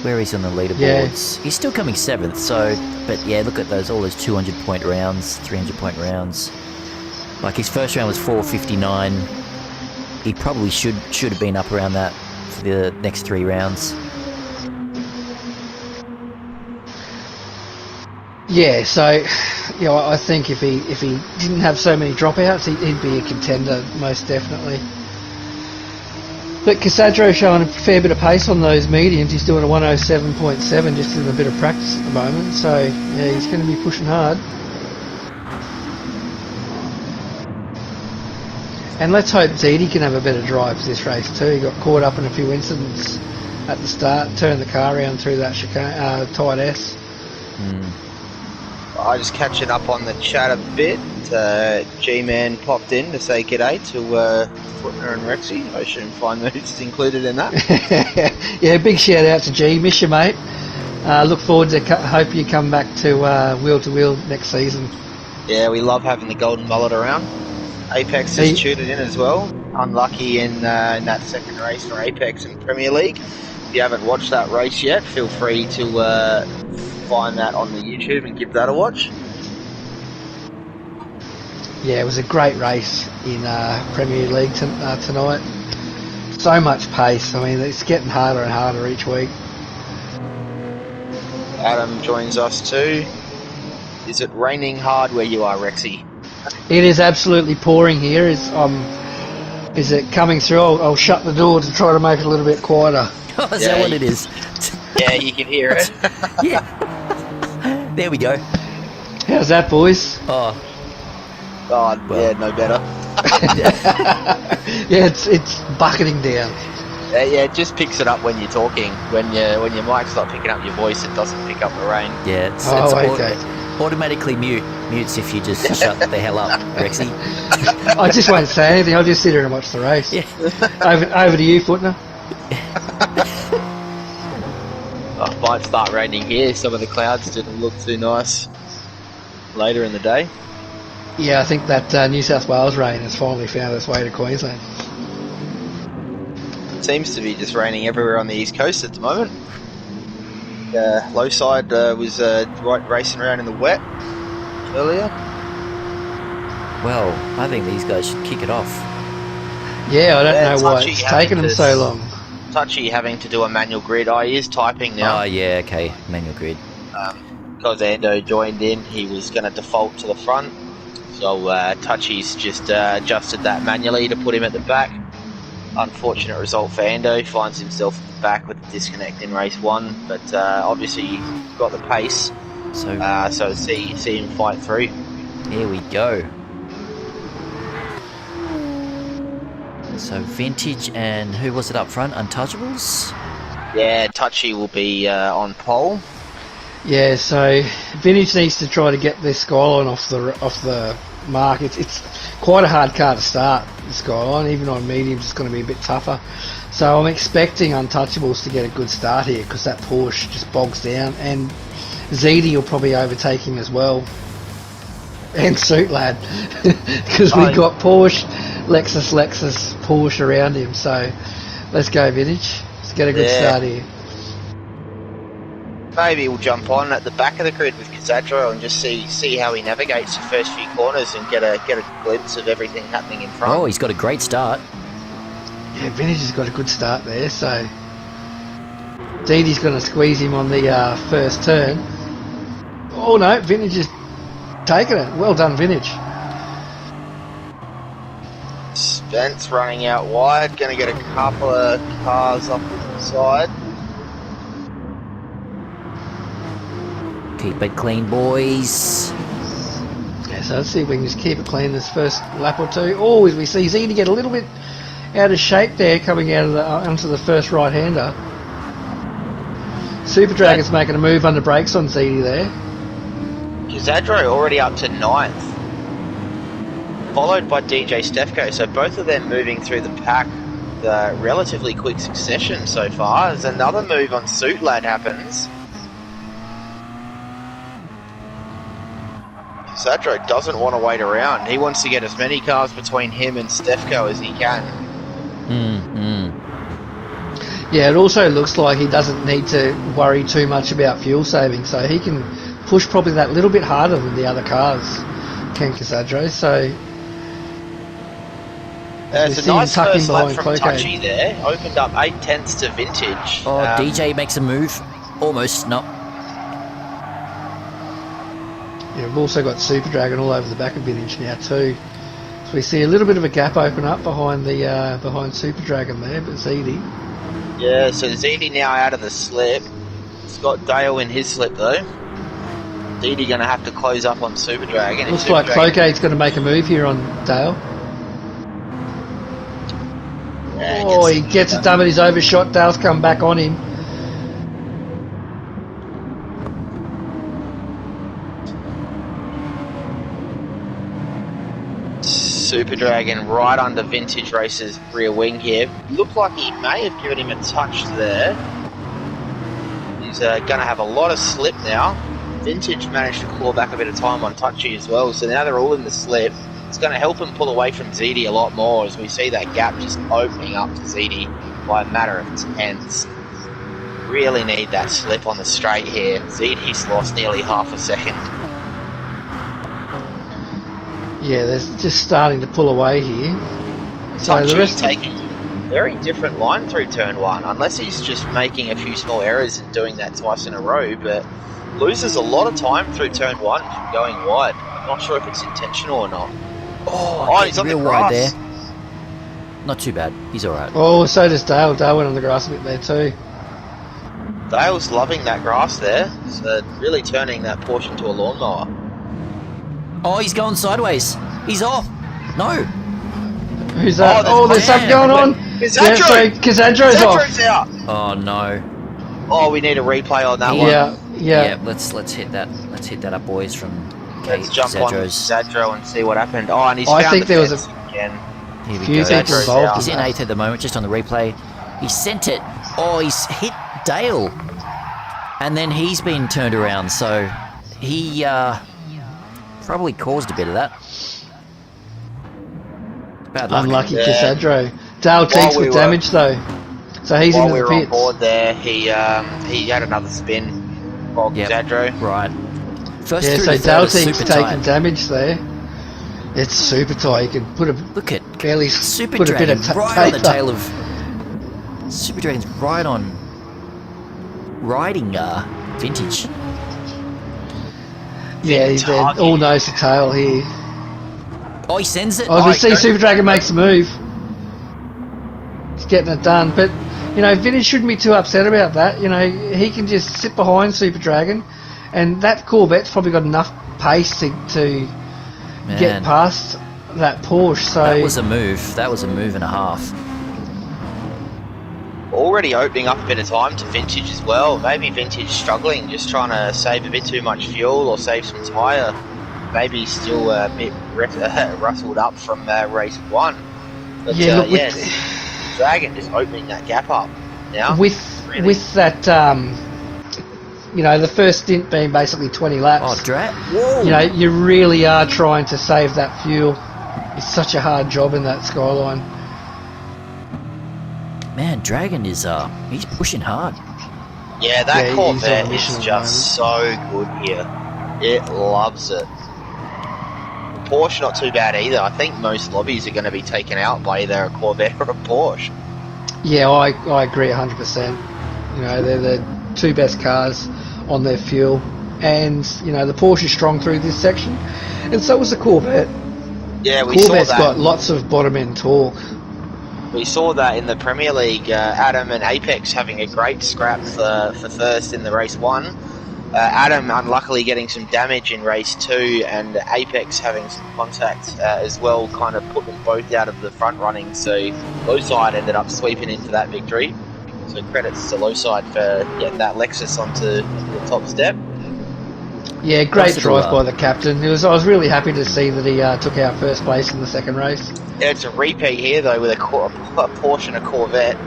Where he's on the leaderboards, he's still coming 7th. So, but yeah, look at all those 200-point rounds, 300-point rounds. Like his first round was 459. He probably should have been up around that for the next 3 rounds. Yeah, so I think if he didn't have so many dropouts, he'd be a contender most definitely. But Casadro showing a fair bit of pace on those mediums. He's doing a 107.7 just in a bit of practice at the moment. So yeah, he's going to be pushing hard. And let's hope Ziti can have a better drive for this race too. He got caught up in a few incidents at the start, turned the car around through that chicane, tight S. I just catching up on the chat a bit. G-Man popped in to say g'day to Footner and Rexy. I assume Fine Moods is included in that. Yeah, big shout out to G. Miss you, mate. Look forward to hope you come back to wheel to wheel next season. Yeah, we love having the golden mullet around. Apex has tuned it in as well. Unlucky in that second race for Apex in Premier League. If you haven't watched that race yet, feel free to find that on the YouTube and give that a watch. Yeah, it was a great race in Premier League tonight. So much pace. I mean, it's getting harder and harder each week. Adam joins us too. Is it raining hard where you are, Rexy? It is absolutely pouring here. Is it coming through? I'll shut the door to try to make it a little bit quieter. Oh, is that what it is? Yeah, you can hear it. Yeah. There we go. How's that, boys? Oh, God, well. yeah, no better. Yeah, it's bucketing down. Yeah, it just picks it up when you're talking. When your mic's not picking up your voice, it doesn't pick up the rain. yeah. It's Okay. automatically mutes if you just shut the hell up, Rexy. I just won't say anything. I'll just sit here and watch the race. Yeah. Over to you, Footner. Oh, might start raining here. Some of the clouds didn't look too nice later in the day. Yeah, I think that New South Wales rain has finally found its way to Queensland. It seems to be just raining everywhere on the east coast at the moment. Low side was racing around in the wet earlier. Well, I think these guys should kick it off. Yeah, I don't Yeah, know why Touchy it's having taken them to so long. Touchy having to do a manual grid. He is typing now. Oh, yeah, okay. Manual grid. Because Ando joined in, he was going to default to the front. So Touchy's just adjusted that manually to put him at the back. Unfortunate result for Ando. Finds himself at the back with a disconnect in race 1. But obviously got the pace. So see him fight through. Here we go. So Vintage and who was it up front? Untouchables? Yeah, Touchy will be on pole. Yeah, so Vintage needs to try to get this Skyline off the mark. It's quite a hard car to start, the Skyline. Even on mediums, it's going to be a bit tougher. So I'm expecting Untouchables to get a good start here because that Porsche just bogs down, and Ziti will probably overtake him as well. And Suit Lad, because we've got Porsche, Lexus, Porsche around him. So let's go, Vintage. Let's get a good start here. Maybe we'll jump on at the back of the grid with Casadro and just see how he navigates the first few corners and get a glimpse of everything happening in front. Oh, he's got a great start. Yeah, Vintage has got a good start there. So Diti's going to squeeze him on the first turn. Oh no, Vintage is taking it. Well done, Vintage. Spence running out wide, going to get a couple of cars off to the side. Keep it clean, boys. Yeah, so let's see if we can just keep it clean this first lap or two. Oh, as we see Ziti get a little bit out of shape there coming out of onto the first right-hander. Super Dragon's making a move under brakes on Ziti there. Casadro already up to 9th. Followed by DJ Stefko, so both of them moving through the pack relatively quick succession so far. As another move on Suit Lad happens. Casadro doesn't want to wait around. He wants to get as many cars between him and Stefko as he can. Yeah, it also looks like he doesn't need to worry too much about fuel saving, so he can push probably that little bit harder than the other cars, Ken Casadro. So it's a nice first lap from Touchy there. Opened up 8 tenths to Vintage. Oh, DJ makes a move. Almost, no. Yeah, we've also got Super Dragon all over the back of Vintage now too. So we see a little bit of a gap open up behind the behind Super Dragon there, but Ziti. Yeah, so Ziti now out of the slip. Scott Dale in his slip though. Ziti going to have to close up on Super Dragon. Looks like Cloquet's going to make a move here on Dale. Oh, he gets it done, but he's overshot. Dale's come back on him. Super Dragon right under Vintage Racer's rear wing here. Looked like he may have given him a touch there. He's going to have a lot of slip now. Vintage managed to claw back a bit of time on Touchy as well, so now they're all in the slip. It's going to help him pull away from ZD a lot more as we see that gap just opening up to ZD by a matter of tenths. Really need that slip on the straight here. ZD's lost nearly half a second. Yeah, they're just starting to pull away here. So Touchy the rest taking a very different line through turn one, unless he's just making a few small errors and doing that twice in a row, but loses a lot of time through turn one from going wide. I'm not sure if it's intentional or not. Oh, he's on the real grass. wide there. Not too bad. He's all right. Oh, so does Dale. Dale went on the grass a bit there too. Dale's loving that grass there. So really turning that portion to a lawnmower. Oh, he's going sideways. He's off. No. Who's that? Oh, There's something going on. Kazadro! Yeah, so Kazadro's off. Kazadro's out! Oh no. Oh, we need a replay on that one. Yeah. Let's hit that. Let's hit that up, boys. From Let's jump on Kazadro and see what happened. Oh, and he's I found think the there was fence again. Here we few go. people involved. He's in eighth at the moment, just on the replay. He sent it. Oh, he's hit Dale, and then he's been turned around. So he probably caused a bit of that. Bad luck. Unlucky Yeah. Kazadro. Dale cheats with damage though. So he's While into we the were on pits. board there, he had another spin for Kazadro. Right. First Yeah, through so the third Dale is team's super taking tight. damage there. It's super tight. You can put a Look at barely Super put a bit Dragon of right tape on the up. tail of Super Dragon's right on riding Vintage. Yeah, he's all nose to tail here. Oh, he sends it. Oh, we see Super Dragon makes a move. He's getting it done, but you know, Vintage shouldn't be too upset about that. You know, he can just sit behind Super Dragon, and that Corvette's probably got enough pace to get past that Porsche. So that was a move. That was a move and a half. Already opening up a bit of time to Vintage as well. Maybe Vintage struggling, just trying to save a bit too much fuel or save some tyre. Maybe still a bit rustled up from race one. But yeah, look, Dragon just opening that gap up now. With that, you know, the first stint being basically 20 laps. Oh, Whoa. You know, you really are trying to save that fuel. It's such a hard job in that Skyline. Man, Dragon is he's pushing hard. Yeah, that Corvette he's is on a mission just so good here. It loves it. Porsche not too bad either. I think most lobbies are going to be taken out by either a Corvette or a Porsche. Yeah, I agree 100%. You know, they're the two best cars on their fuel. And, you know, the Porsche is strong through this section. And so was the Corvette. Yeah, we Corvette's saw that. got lots of bottom end torque. We saw that in the Premier League. Adam and Apex having a great scrap for first in the race one. Adam unluckily getting some damage in race two, and Apex having some contact as well, kind of put them both out of the front running. So Lowside ended up sweeping into that victory. So credits to Lowside for getting that Lexus onto the top step. Yeah, great drive by the captain. I was really happy to see that he took out first place in the second race. Yeah, it's a repeat here though with a Porsche and a Corvette.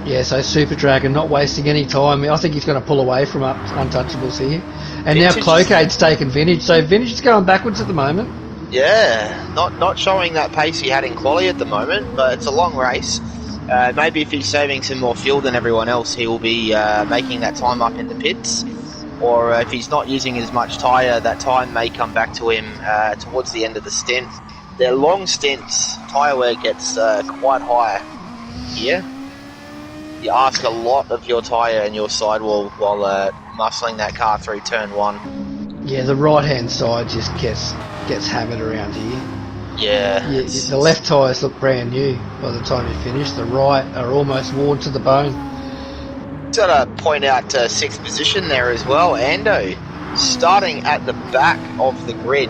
Yeah, so Super Dragon not wasting any time. I think he's going to pull away from Untouchables here. And Vintage now Cloacade's taken Vintage, so Vintage is going backwards at the moment. Yeah, not showing that pace he had in quali at the moment, but it's a long race. Maybe if he's saving some more fuel than everyone else, he will be making that time up in the pits. Or if he's not using as much tyre, that time may come back to him towards the end of the stint. Their long stints, tyre wear gets quite high here. You ask a lot of your tyre and your sidewall while muscling that car through turn one. Yeah, the right-hand side just gets hammered around here. Yeah. The left tyres look brand new by the time you finish. The right are almost worn to the bone. Got to point out sixth position there as well. Ando starting at the back of the grid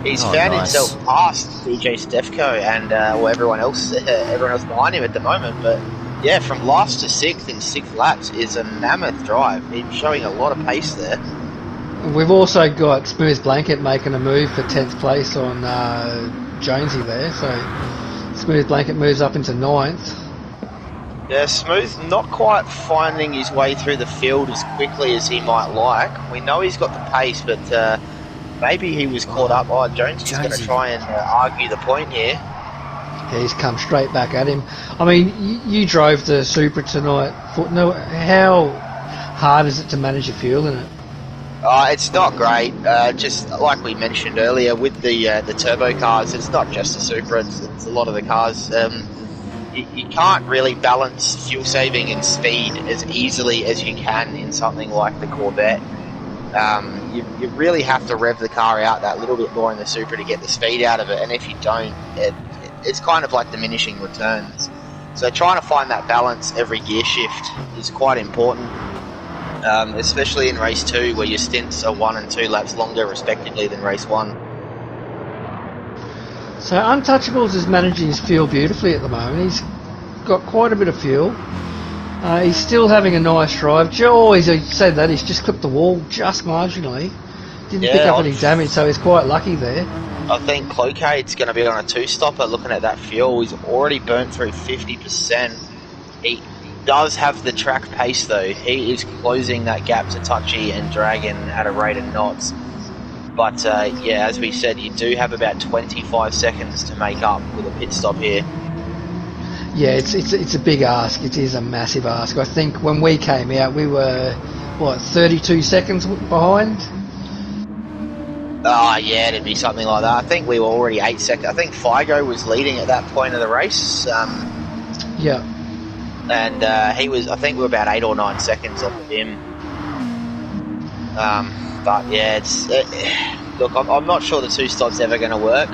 He's Oh, found nice. himself past DJ Stefko and well, everyone else behind him at the moment. But yeah, from last to sixth in 6 laps is a mammoth drive. He's showing a lot of pace there. We've also got Smooth Blanket making a move for 10th place on Jonesy there, so Smooth Blanket moves up into 9th. Yeah, Smooth not quite finding his way through the field as quickly as he might like. We know he's got the pace, but maybe he was caught up. Oh, Jones is going to try and argue the point here. Yeah, he's come straight back at him. I mean, you drove the Supra tonight. How hard is it to manage your fuel in it? It's not great. Just like we mentioned earlier, with the turbo cars, it's not just the Supra. It's a lot of the cars. You can't really balance fuel saving and speed as easily as you can in something like the Corvette. You really have to rev the car out that little bit more in the Supra to get the speed out of it, and if you don't, it's kind of like diminishing returns. So trying to find that balance every gear shift is quite important, especially in race 2 where your stints are 1 and 2 laps longer respectively than race 1. So Untouchables is managing his fuel beautifully at the moment. He's got quite a bit of fuel. He's still having a nice drive. He's said that he's just clipped the wall just marginally. Didn't pick up any damage, so he's quite lucky there. I think Clocade's going to be on a 2-stopper looking at that fuel. He's already burnt through 50%. He does have the track pace though. He is closing that gap to Touchy and Dragon at a rate of knots. But yeah, as we said, you do have about 25 seconds to make up with a pit stop here. Yeah, it's a big ask. It is a massive ask. I think when we came out, we were 32 seconds behind. Yeah, it'd be something like that. I think we were already 8 seconds. I think Figo was leading at that point of the race. Yeah. And he was. I think we were about 8 or 9 seconds off of him. But yeah, look, I'm not sure the 2-stop's ever going to work.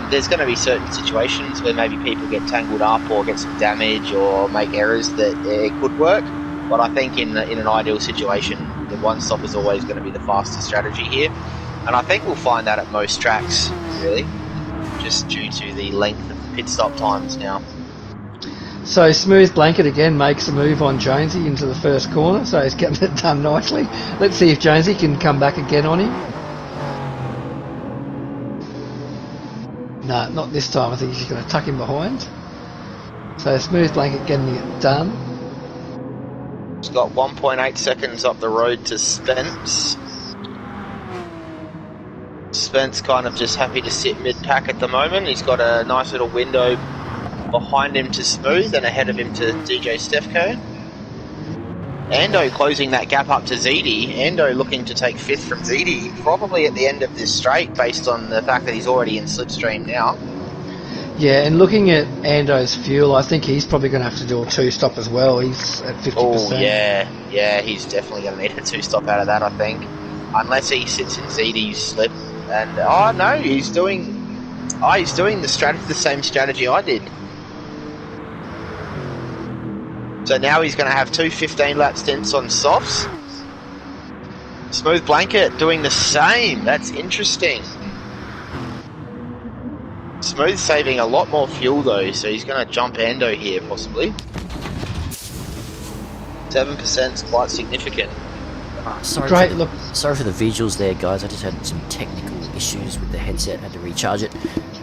There's going to be certain situations where maybe people get tangled up or get some damage or make errors that it could work. But I think in an ideal situation, the 1-stop is always going to be the fastest strategy here. And I think we'll find that at most tracks, really, just due to the length of the pit stop times now. So Smooth Blanket again makes a move on Jonesy into the first corner, so he's getting it done nicely. Let's see if Jonesy can come back again on him. No, not this time. I think he's just going to tuck him behind. So Smooth Blanket getting it done. He's got 1.8 seconds up the road to Spence. Spence kind of just happy to sit mid-pack at the moment. He's got a nice little window behind him to Smooth and ahead of him to DJ Stefko. Ando closing that gap up to ZD. Ando looking to take 5th from ZD, probably at the end of this straight based on the fact that he's already in slipstream now. Yeah, and looking at Ando's fuel, I think he's probably going to have to do a 2-stop as well. He's at 50%. Oh, yeah, he's definitely going to need a 2-stop out of that, I think. Unless he sits in ZD's slip. And, no, he's doing the same strategy I did. So now he's going to have 2 15-lap stints on softs. Smooth Blanket doing the same. That's interesting. Smooth saving a lot more fuel though, so he's going to jump Ando here possibly. 7% is quite significant. Sorry for the visuals there, guys. I just had some technical issues with the headset. Had to recharge it.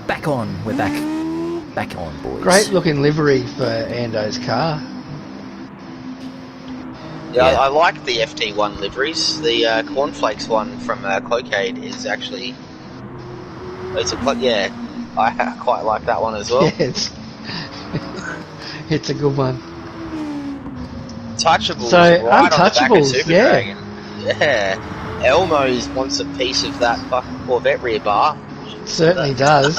Back on. We're back on, boys. Great looking livery for Ando's car. Yeah, I like the FT1 liveries. The Cornflakes one from Clocaid is actually... I quite like that one as well. Yeah, it's a good one. Untouchables, so right Untouchables, yeah. Yeah. Elmo's wants a piece of that fucking Corvette rear bar. Certainly does.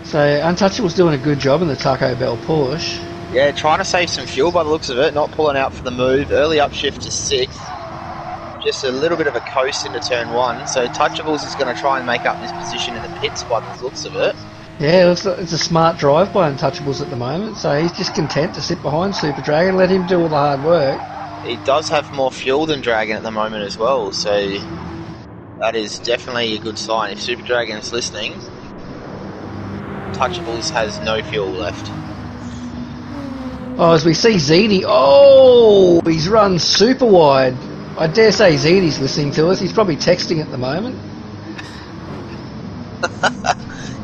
So Untouchables doing a good job in the Taco Bell Porsche. Yeah, trying to save some fuel by the looks of it, not pulling out for the move. Early upshift to 6th. Just a little bit of a coast into turn 1. So Touchables is going to try and make up this position in the pits by the looks of it. Yeah, it's a smart drive by Untouchables at the moment. So he's just content to sit behind Super Dragon, let him do all the hard work. He does have more fuel than Dragon at the moment as well. So That is definitely a good sign. If Super Dragon's listening, Touchables has no fuel left. Oh, as we see ZD, oh, he's run super wide. I dare say ZD's listening to us. He's probably texting at the moment.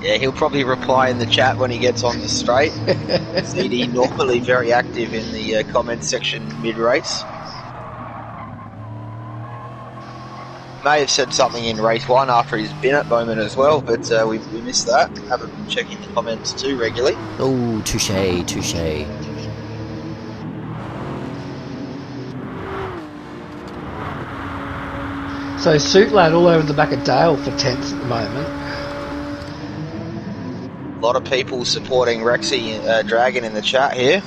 Yeah, he'll probably reply in the chat when he gets on the straight. ZD normally very active in the comments section mid-race. May have said something in race 1 after his Bennett moment as well, but we missed that. Haven't been checking the comments too regularly. Oh, touche, touche. So Suit Lad all over the back of Dale for 10th at the moment. A lot of people supporting Rexy Dragon in the chat here.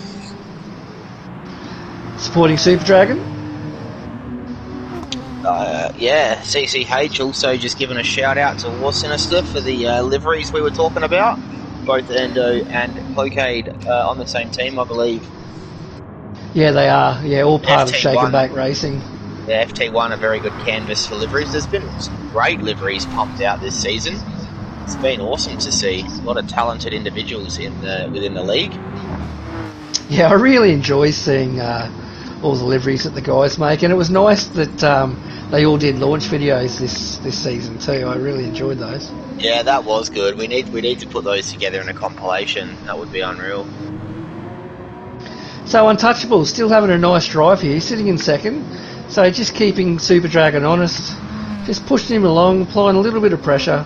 Supporting Super Dragon. Yeah, CCH also just given a shout out to War Sinister for the liveries we were talking about. Both Endo and Cloakade on the same team, I believe. Yeah, they are. Yeah, all part of FT1. Shake and Bake Racing. Yeah, FT1 a very good canvas for liveries. There's been some great liveries pumped out this season. It's been awesome to see. A lot of talented individuals within the league. Yeah, I really enjoy seeing all the liveries that the guys make, and it was nice that they all did launch videos this season too. I really enjoyed those. Yeah, that was good. We need to put those together in a compilation. That would be unreal. So Untouchable still having a nice drive here, sitting in second. So just keeping Super Dragon honest, just pushing him along, applying a little bit of pressure.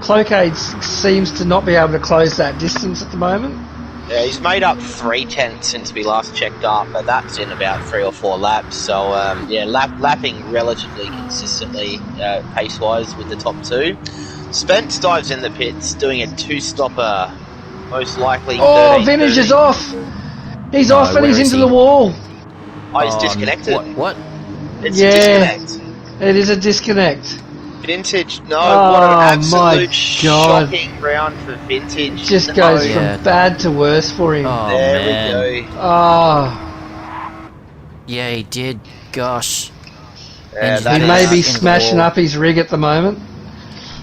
Cloakade seems to not be able to close that distance at the moment. Yeah, he's made up 3/10 since we last checked up, but that's in about 3 or 4 laps. So yeah, lapping relatively consistently pace-wise with the top 2. Spence dives in the pits, doing a 2-stopper, most likely. Oh, Vintage is off. He's off and he's into the wall. Oh, he's disconnected. What? It's a disconnect. It is a disconnect. Vintage, no, what an absolute shocking round for Vintage. Just goes from bad to worse for him. Oh, there man. we go. Oh. Yeah, he did. Gosh. Yeah, He may be smashing up his rig at the moment.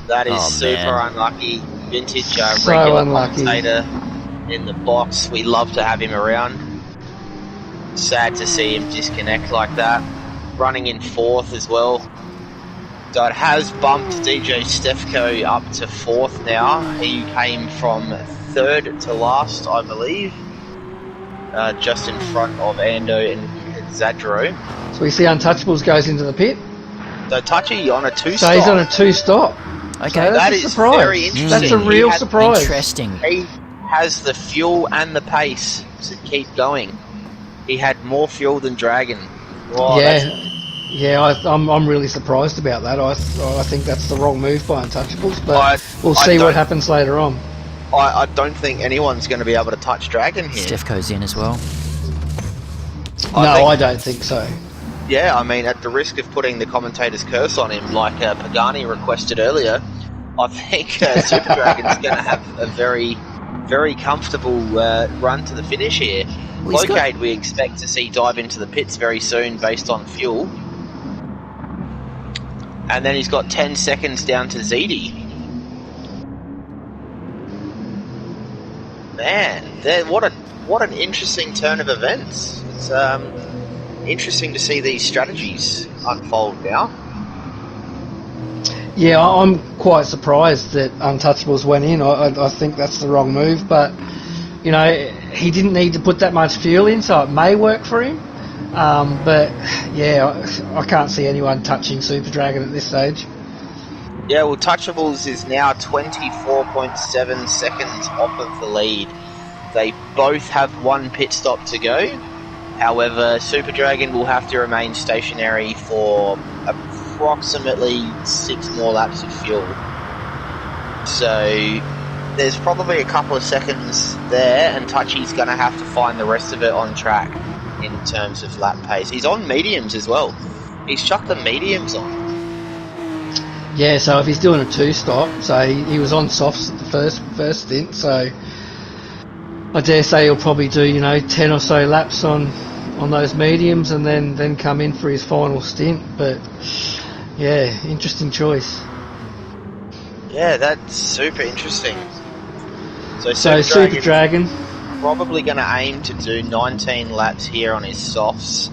That is super unlucky. Vintage, So regular unlucky. commentator in the box. We love to have him around. Sad to see him disconnect like that. Running in 4th as well. So it has bumped DJ Stefko up to 4th now. He came from 3rd to last, I believe. Just in front of Ando and Zadro. So we see Untouchables goes into the pit. So Touchy on a 2-stop. So he's on a 2-stop. Okay. So That that's is a surprise. very interesting. That's a real surprise. Interesting. He has the fuel and the pace to keep going. He had more fuel than Dragon. Oh, I'm really surprised about that. I think that's the wrong move by Untouchables, but we'll I see don't- what happens later on. I don't think anyone's going to be able to touch Dragon here. Stefko's in as well. I don't think so. Yeah, I mean, at the risk of putting the commentator's curse on him, like Pagani requested earlier, I think Super Dragon's going to have a very, very comfortable run to the finish here. Well, Cloakade we expect to see dive into the pits very soon based on fuel. And then he's got 10 seconds down to ZD. Man, what an interesting turn of events. It's interesting to see these strategies unfold now. Yeah, I'm quite surprised that Untouchables went in. I think that's the wrong move, but you know, he didn't need to put that much fuel in, so it may work for him. But yeah, I can't see anyone touching Super Dragon at this stage. Yeah, well, Touchables is now 24.7 seconds off of the lead. They both have 1 pit stop to go. However, Super Dragon will have to remain stationary for approximately 6 more laps of fuel. So there's probably a couple of seconds there, and Touchy's going to have to find the rest of it on track in terms of lap pace. He's on mediums as well. He's chucked the mediums on. Yeah, so if he's doing a 2-stop, so he was on softs at the first stint, so I dare say he'll probably do 10 or so laps on those mediums and then come in for his final stint. But Yeah, interesting choice. Yeah, that's super interesting. So Super Dragon. Probably going to aim to do 19 laps here on his softs,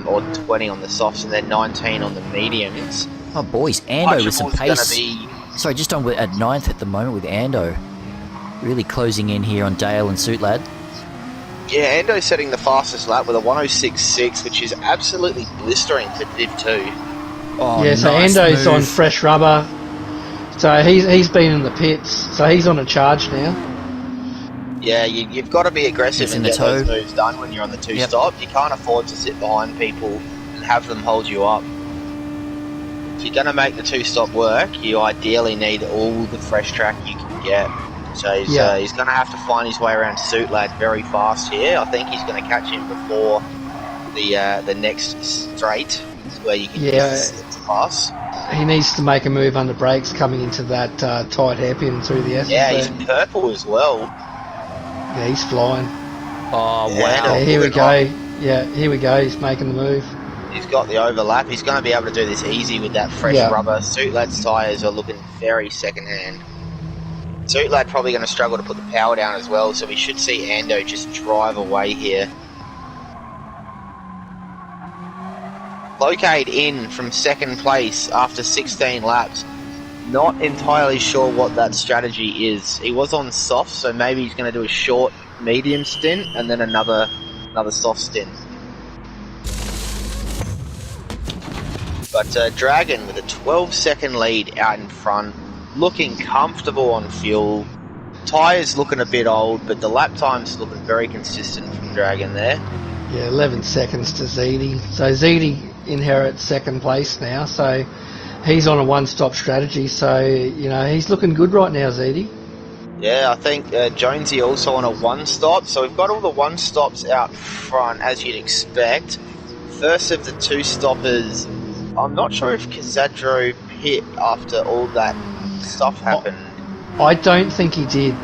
or 20 on the softs, and then 19 on the mediums. Oh, boys, Ando with some pace. Be... Sorry, just on at 9th at the moment with Ando. Really closing in here on Dale and Suit Lad. Yeah, Ando's setting the fastest lap with a 106.6, which is absolutely blistering for Div 2. Oh, yeah, so nice Ando's move. on fresh rubber. So he's been in the pits. So he's on a charge now. Yeah, you've got to be aggressive It's and in get the toe. those moves done when you're on the Yep. two-stop. You can't afford to sit behind people and have them hold you up. If you're going to make the two-stop work, you ideally need all the fresh track you can get. So he's going to have to find his way around Suit Lad very fast here. I think he's going to catch him before the next straight, where you can get the pass. He needs to make a move under brakes coming into that tight hairpin through the S. Yeah, he's purple as well. Yeah, he's flying. Oh, Yeah, wow. Yeah, here we go. Yeah, here we go. He's making the move. He's got the overlap. He's going to be able to do this easy with that fresh rubber. Suit Lad's tyres are looking very second-hand. Suit Lad probably going to struggle to put the power down as well, so we should see Ando just drive away here. Locate in from second place after 16 laps. Not entirely sure what that strategy is. He was on soft, so maybe he's going to do a short, medium stint and then another soft stint. But Dragon with a 12-second lead out in front, looking comfortable on fuel. Tyres looking a bit old, but the lap time's looking very consistent from Dragon there. Yeah, 11 seconds to Ziti. So Ziti inherits second place now, so he's on a one-stop strategy, so he's looking good right now, Ziti. Yeah, I think Jonesy also on a one-stop, so we've got all the one-stops out front as you'd expect. First of the two stoppers, I'm not sure if Casadro hit after all that stuff happened. I don't think he did.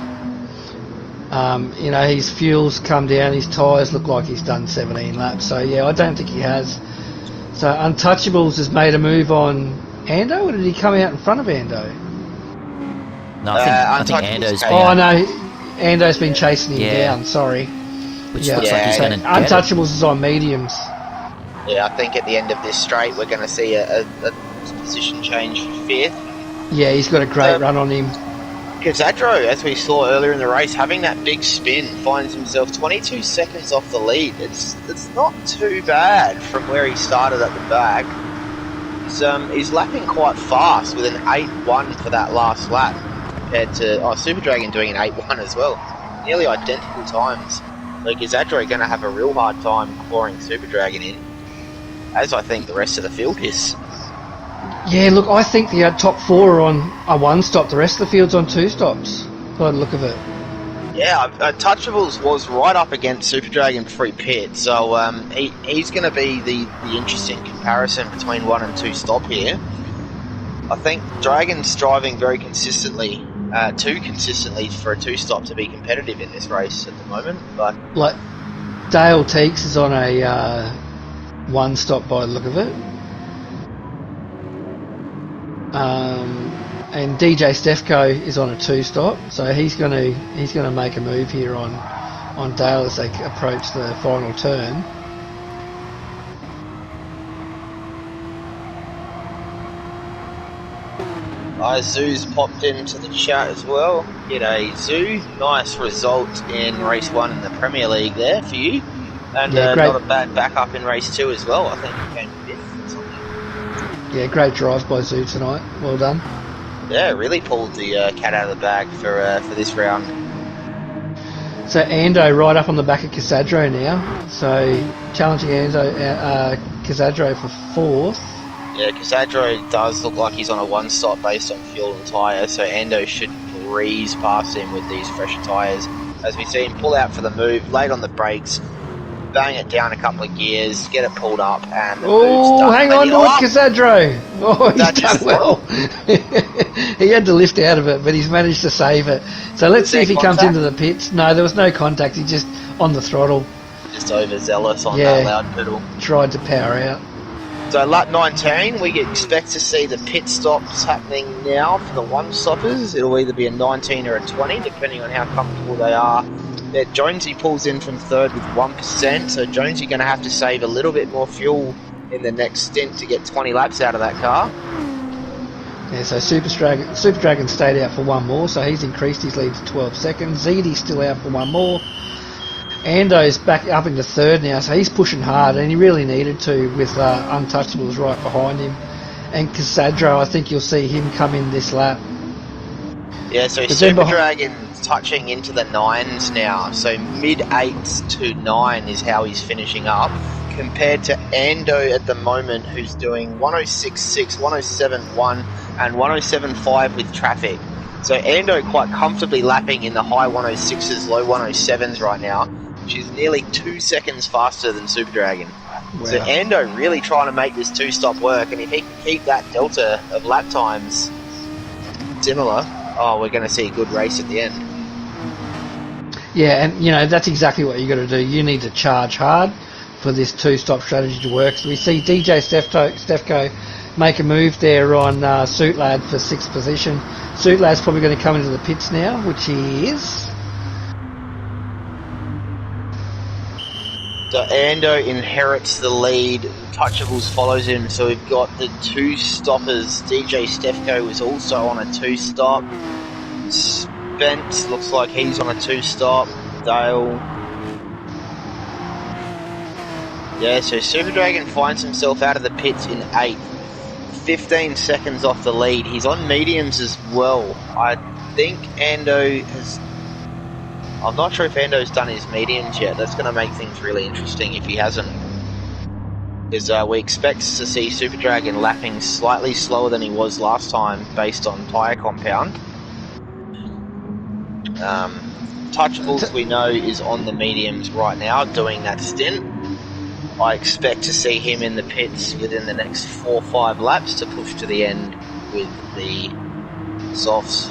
His fuel's come down, his tyres look like he's done 17 laps, so yeah, I don't think he has. So Untouchables has made a move on Ando, or did he come out in front of Ando? No, I think Ando's been... Oh, no, Ando's been chasing him down, sorry. Which looks like he's going to Untouchables is on mediums. Yeah, I think at the end of this straight we're going to see a position change for fifth. Yeah, he's got a great run on him. Casadro, as we saw earlier in the race, having that big spin, finds himself 22 seconds off the lead. It's not too bad from where he started at the back. He's lapping quite fast with an 8.1 for that last lap compared to Super Dragon doing an 8.1 as well. Nearly identical times. So Casadro going to have a real hard time clawing Super Dragon in, as I think the rest of the field is. Yeah, look, I think the top four are on a one-stop. The rest of the field's on two stops, by the look of it. Yeah, Untouchables was right up against Super Dragon before he pit, so he's going to be the interesting comparison between one and two stop here. I think Dragon's driving very consistently, too consistently for a two-stop to be competitive in this race at the moment. But like Dale Teeks is on a one-stop by the look of it. And DJ Stefko is on a two-stop, so he's going to make a move here on Dale as they approach the final turn. Zoo's popped into the chat as well. G'day Zoo, nice result in race 1 in the Premier League there for you, and not a bad backup in race 2 as well. I think you came 5th or something. Yeah, great drive by Zoo tonight. Well done. Yeah, really pulled the cat out of the bag for this round. So Ando right up on the back of Casadro now. So challenging Casadro for 4th. Yeah, Casadro does look like he's on a one-stop based on fuel and tyre, so Ando should breeze past him with these fresher tyres. As we see him pull out for the move, late on the brakes, bang it down a couple of gears, get it pulled up, and the move's done. Hang on to it, Casadro! Oh, he's done well. He had to lift out of it, but he's managed to save it. So let's see if he comes into the pits. No, there was no contact, he just on the throttle. Just overzealous on that loud pedal. Tried to power out. So lap 19, we expect to see the pit stops happening now for the one-stoppers. It'll either be a 19 or a 20, depending on how comfortable they are. Jonesy pulls in from third with 1%, so Jonesy going to have to save a little bit more fuel in the next stint to get 20 laps out of that car. Yeah, so Super Dragon stayed out for one more, so he's increased his lead to 12 seconds. ZD's still out for one more. Ando's back up into third now, so he's pushing hard, and he really needed to with Untouchables right behind him. And Casadro, I think you'll see him come in this lap. Yeah, so Super Dragon's touching into the 9s now, so mid-8s to 9 is how he's finishing up, compared to Ando at the moment, who's doing 106.6, 107.1 and 107.5 with traffic. So Ando quite comfortably lapping in the high 106s, low 107s right now, which is nearly 2 seconds faster than Super Dragon. Wow. So Ando really trying to make this two-stop work, and if he can keep that delta of lap times similar, we're going to see a good race at the end. Yeah, and you know, that's exactly what you got to do. You need to charge hard for this two-stop strategy to work. So we see DJ Stefko make a move there on Suitlad for 6th position. Suitlad's probably going to come into the pits now, which he is. So Ando inherits the lead, Touchables follows him, so we've got the two stoppers. DJ Stefko is also on a two-stop. Spence looks like he's on a two-stop. Dale. Yeah, so Super Dragon finds himself out of the pits in 8th. 15 seconds off the lead. He's on mediums as well. I think Ando has... I'm not sure if Ando's done his mediums yet. That's going to make things really interesting if he hasn't. Because we expect to see Super Dragon lapping slightly slower than he was last time based on tyre compound. Touchables, we know, is on the mediums right now doing that stint. I expect to see him in the pits within the next 4 or 5 laps to push to the end with the softs.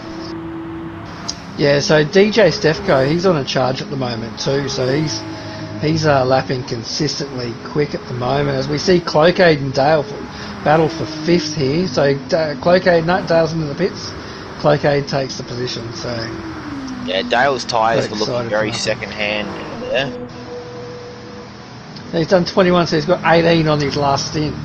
Yeah, so DJ Stefko, he's on a charge at the moment too, so he's lapping consistently quick at the moment. As we see Cloakade and Dale battle for 5th here, so Dale's into the pits, Cloakade takes the position, so... Yeah, Dale's tyres were looking very second-hand there. He's done 21, so he's got 18 on his last stint.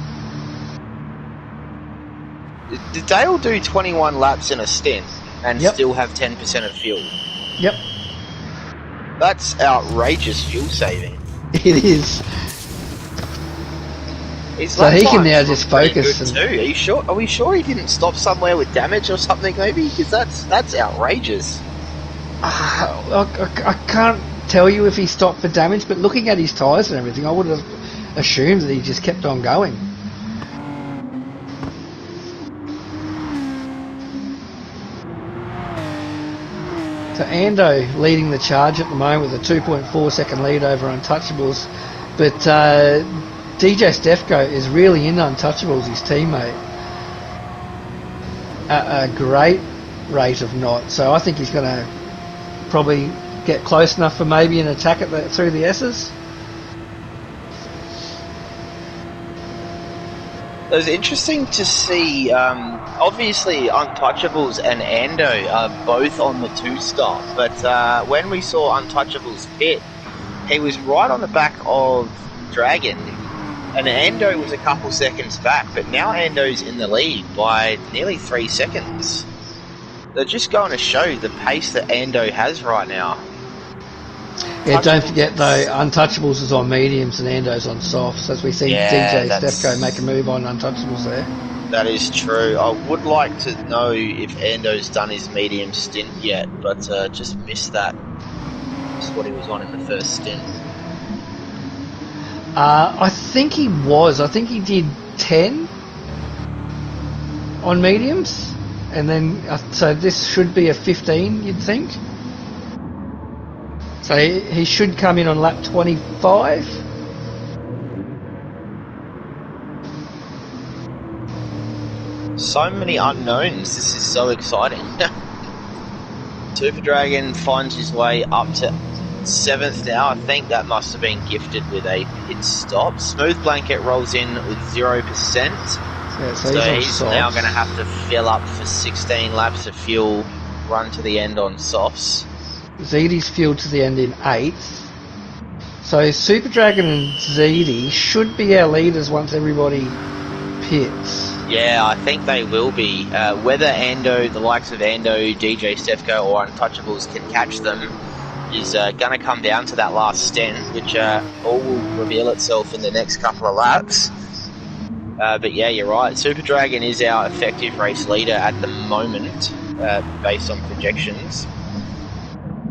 Did Dale do 21 laps in a stint and still have 10% of fuel? Yep. That's outrageous fuel saving. It is. So he can now just focus. And Are we sure he didn't stop somewhere with damage or something? Maybe, because that's outrageous. I can't tell you if he stopped for damage, but looking at his tyres and everything, I would have assumed that he just kept on going. So Ando leading the charge at the moment with a 2.4 second lead over Untouchables, but DJ Stefko is really in Untouchables, his teammate, at a great rate of knots. So I think he's going to probably get close enough for maybe an attack through the S's. It was interesting to see, obviously Untouchables and Ando are both on the two-stop, but when we saw Untouchables pit, he was right on the back of Dragon, and Ando was a couple seconds back, but now Ando's in the lead by nearly 3 seconds. They're just going to show the pace that Ando has right now. Yeah, don't forget though, Untouchables is on mediums and Ando's on softs, as we see DJ Stefko make a move on Untouchables there. That is true. I would like to know if Ando's done his medium stint yet, but just missed that. Just what he was on in the first stint. I think he was. I think he did 10 on mediums, and then so this should be a 15, you'd think. So he should come in on lap 25. So many unknowns. This is so exciting. Super Dragon finds his way up to 7th now. I think that must have been gifted with a pit stop. Smooth Blanket rolls in with 0%. Yeah, So he's now going to have to fill up for 16 laps of fuel, run to the end on softs. ZD's fueled to the end in 8th. So Super Dragon and ZD should be our leaders once everybody pits. Yeah, I think they will be. Whether Ando, the likes of Ando, DJ Stefko or Untouchables can catch them is going to come down to that last stint, which all will reveal itself in the next couple of laps. But yeah, you're right. Super Dragon is our effective race leader at the moment, based on projections.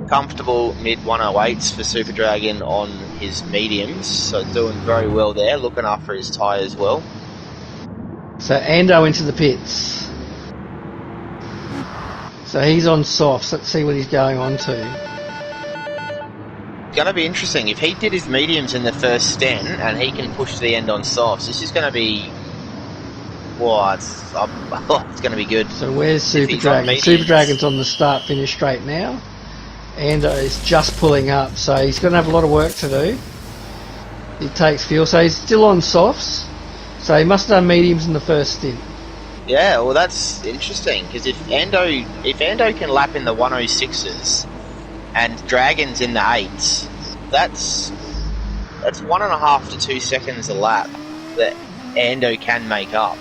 Comfortable mid 108s for Super Dragon on his mediums, so doing very well there, looking after his tyres well. So Ando into the pits. So he's on softs. Let's see what he's going on to. It's going to be interesting. If he did his mediums in the first stint and he can push to the end on softs, this is going to be... Well, it's going to be good. So where's Super Dragon? Super Dragon's on the start-finish straight now. Ando is just pulling up, so he's going to have a lot of work to do. He takes fuel, so he's still on softs. So he must have done mediums in the first stint. Yeah, well that's interesting, because if Ando can lap in the 106s and Dragon's in the 8s, that's 1.5 to 2 seconds a lap that Ando can make up.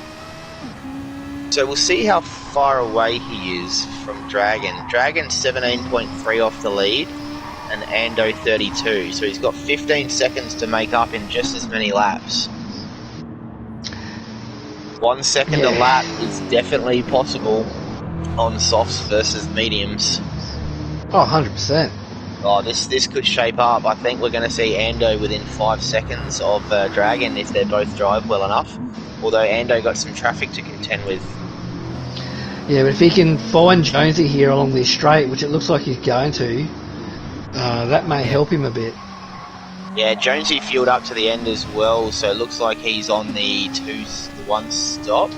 So we'll see how far away he is from Dragon. Dragon's 17.3 off the lead and Ando 32, so he's got 15 seconds to make up in just as many laps. 1 second a lap is definitely possible on softs versus mediums. Oh, 100%. Oh, this could shape up. I think we're going to see Ando within 5 seconds of Dragon if they both drive well enough. Although Ando got some traffic to contend with. Yeah, but if he can find Jonesy here along this straight, which it looks like he's going to, that may help him a bit. Yeah, Jonesy fueled up to the end as well, so it looks like he's on the 1 stop.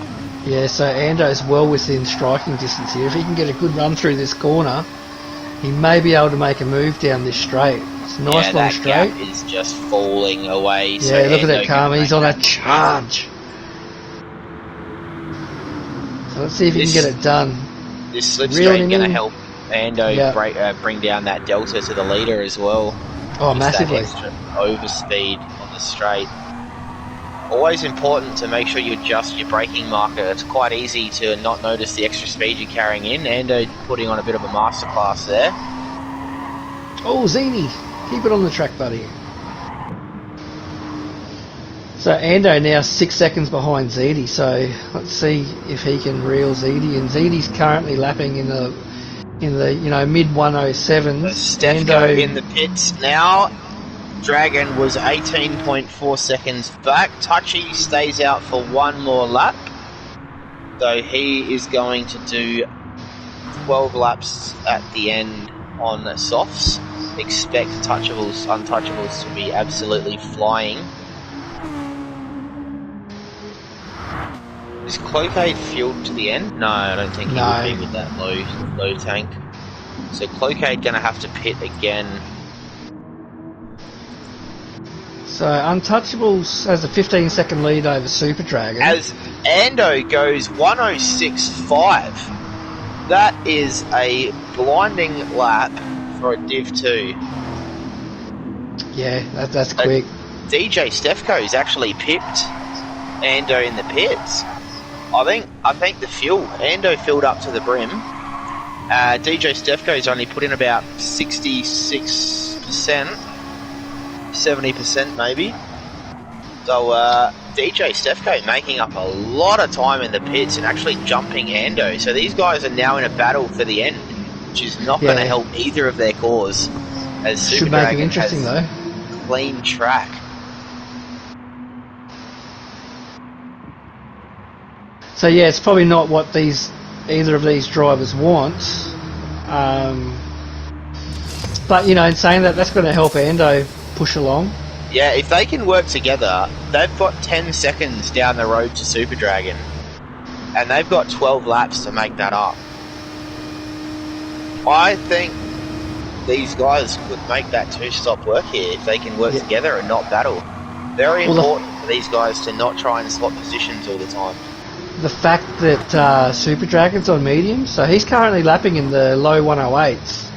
Yeah, so Ando's well within striking distance here. If he can get a good run through this corner, he may be able to make a move down this straight. It's a nice long straight. Yeah, that gap is just falling away. Yeah, so look Ando at that car. He's on a that charge. So let's see if he can get it done. This slipstream going to help Ando bring down that delta to the leader as well. Oh, massively. Extra overspeed on the straight. Always important to make sure you adjust your braking marker. It's quite easy to not notice the extra speed you're carrying in. Ando putting on a bit of a masterclass there. Oh, Zini, keep it on the track, buddy. So Ando now 6 seconds behind ZD. So let's see if he can reel ZD. And ZD's currently lapping in the mid 107s. Stefko in the pits now. Dragon was 18.4 seconds back. Touchy stays out for one more lap. So he is going to do 12 laps at the end on softs. Expect untouchables to be absolutely flying. Is Cloquet fueled to the end? No, I don't think he will be with that low tank. So Cloquet going to have to pit again. So Untouchables has a 15-second lead over Super Dragon. As Ando goes 106.5. That is a blinding lap for a Div 2. Yeah, that's quick. DJ Stefko's actually pipped Ando in the pits. I think the fuel, Ando filled up to the brim. DJ Stefko's only put in about 66%. 70% maybe. So DJ Stefko making up a lot of time in the pits and actually jumping Ando. So these guys are now in a battle for the end, which is not going to help either of their cause. As Super Should make Dragon it interesting has though. Clean track. So yeah, it's probably not what either of these drivers want. But in saying that, that's going to help Ando push along. Yeah, if they can work together, they've got 10 seconds down the road to Super Dragon, and they've got 12 laps to make that up. I think these guys could make that two-stop work here if they can work together and not battle. Very important for these guys to not try and swap positions all the time. The fact that Super Dragon's on medium, so he's currently lapping in the low 108s,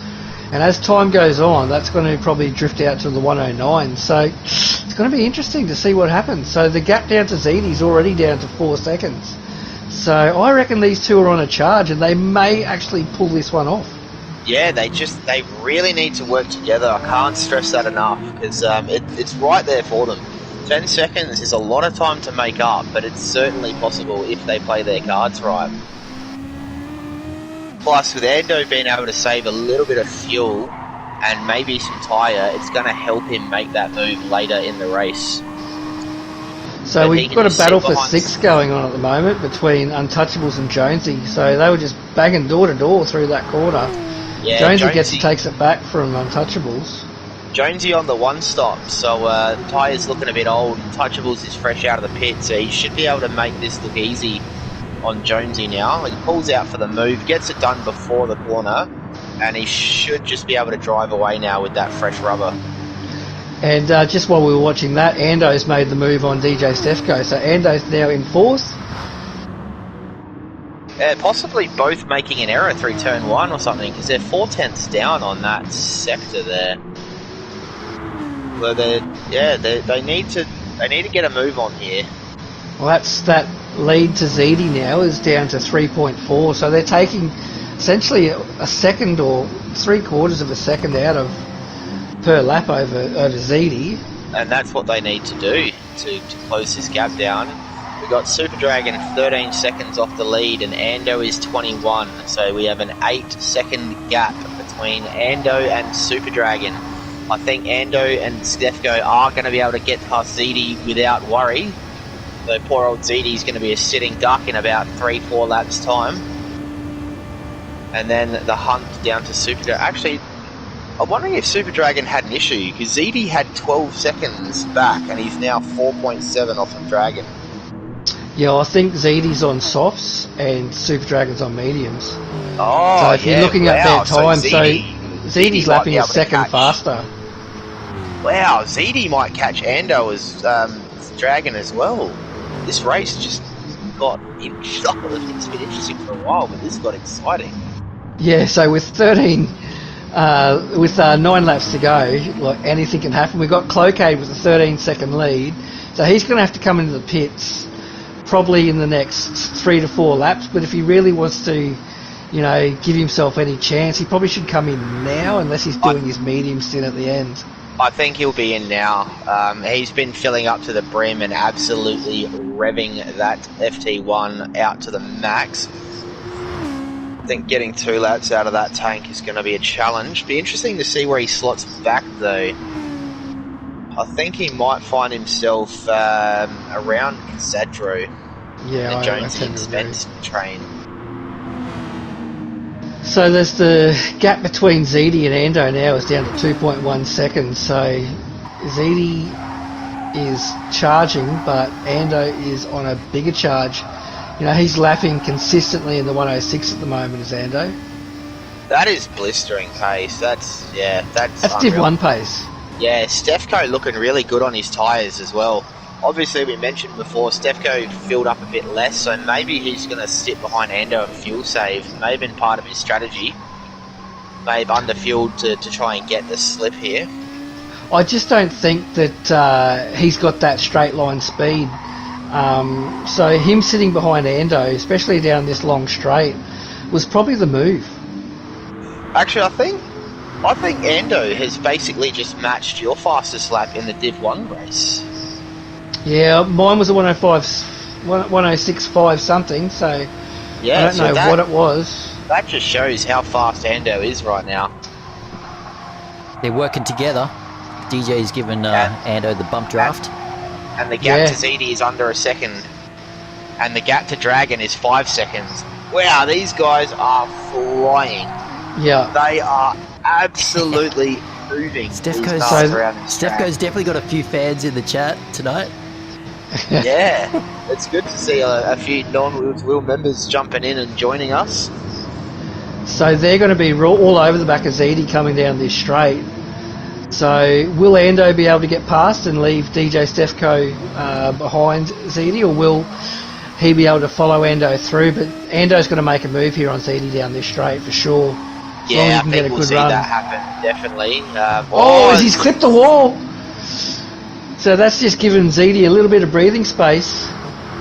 and as time goes on, that's going to probably drift out to the 109. So it's going to be interesting to see what happens. So the gap down to ZD's already down to 4 seconds. So I reckon these two are on a charge, and they may actually pull this one off. Yeah, they really need to work together. I can't stress that enough, because it's right there for them. 10 seconds is a lot of time to make up, but it's certainly possible if they play their cards right. Plus, with Ando being able to save a little bit of fuel and maybe some tyre, it's going to help him make that move later in the race. So we've got a battle for 6 going on at the moment between Untouchables and Jonesy. So they were just banging door to door through that corner. Yeah, Jonesy takes it back from Untouchables. Jonesy on the one stop, so tyre's looking a bit old. Untouchables is fresh out of the pit, so he should be able to make this look easy on Jonesy now. He pulls out for the move, gets it done before the corner, and he should just be able to drive away now with that fresh rubber. And just while we were watching that, Ando's made the move on DJ Stefko, so Ando's now in 4th. Possibly both making an error through turn 1 or something, because they're 4/10ths down on that sector there. So they need to get a move on here. Well, that lead to ZD now is down to 3.4, so they're taking essentially a second or 3/4 of a second out of per lap over ZD. And that's what they need to do to close this gap down. We've got Super Dragon 13 seconds off the lead and Ando is 21, so we have an 8-second gap between Ando and Super Dragon. I think Ando and Stefko are going to be able to get past ZD without worry. So poor old ZD is going to be a sitting duck in about 3-4 laps time. And then the hunt down to Super Dragon. Actually, I'm wondering if Super Dragon had an issue, because ZD had 12 seconds back and he's now 4.7 off of Dragon. Yeah, I think ZD's on softs and Super Dragon's on mediums. Oh, so if you're looking at their time, so ZD's lapping a second faster. Wow, ZD might catch Ando as Dragon as well. This race just got interesting. It's been interesting for a while, but this got exciting. Yeah, so with 9 laps to go, like anything can happen. We've got Cloquet with a 13-second lead, so he's going to have to come into the pits probably in the next 3 to 4 laps. But if he really wants to, give himself any chance, he probably should come in now, unless he's doing his medium stint at the end. I think he'll be in now. He's been filling up to the brim and absolutely revving that FT1 out to the max. I think getting 2 laps out of that tank is going to be a challenge. Be interesting to see where he slots back though. I think he might find himself around Casadro, the Jonesy and Spence train. So there's the gap between ZD and Ando now is down to 2.1 seconds. So ZD is charging, but Ando is on a bigger charge. He's lapping consistently in the 106 at the moment as Ando. That is blistering pace. That's Div 1 pace. Yeah, Stefko looking really good on his tyres as well. Obviously, we mentioned before, Stefko filled up a bit less, so maybe he's going to sit behind Ando and fuel save. May have been part of his strategy. May have underfueled to try and get the slip here. I just don't think that he's got that straight line speed. So him sitting behind Ando, especially down this long straight, was probably the move. Actually, I think Ando has basically just matched your fastest lap in the Div 1 race. Yeah, mine was a 106.5 something, so yeah, I don't know what it was. That just shows how fast Ando is right now. They're working together. DJ's given Ando the bump draft. And the gap to ZD is under a second. And the gap to Dragon is 5 seconds. Wow, these guys are flying. Yeah. They are absolutely moving. Stefko's definitely got a few fans in the chat tonight. Yeah, it's good to see a few non-Wheel members jumping in and joining us. So they're going to be all over the back of ZD coming down this straight. So will Ando be able to get past and leave DJ Stefko behind ZD, or will he be able to follow Ando through? But Ando's going to make a move here on ZD down this straight for sure. Yeah, I think we'll see that happen, definitely. As he's clipped the wall. So that's just given ZD a little bit of breathing space.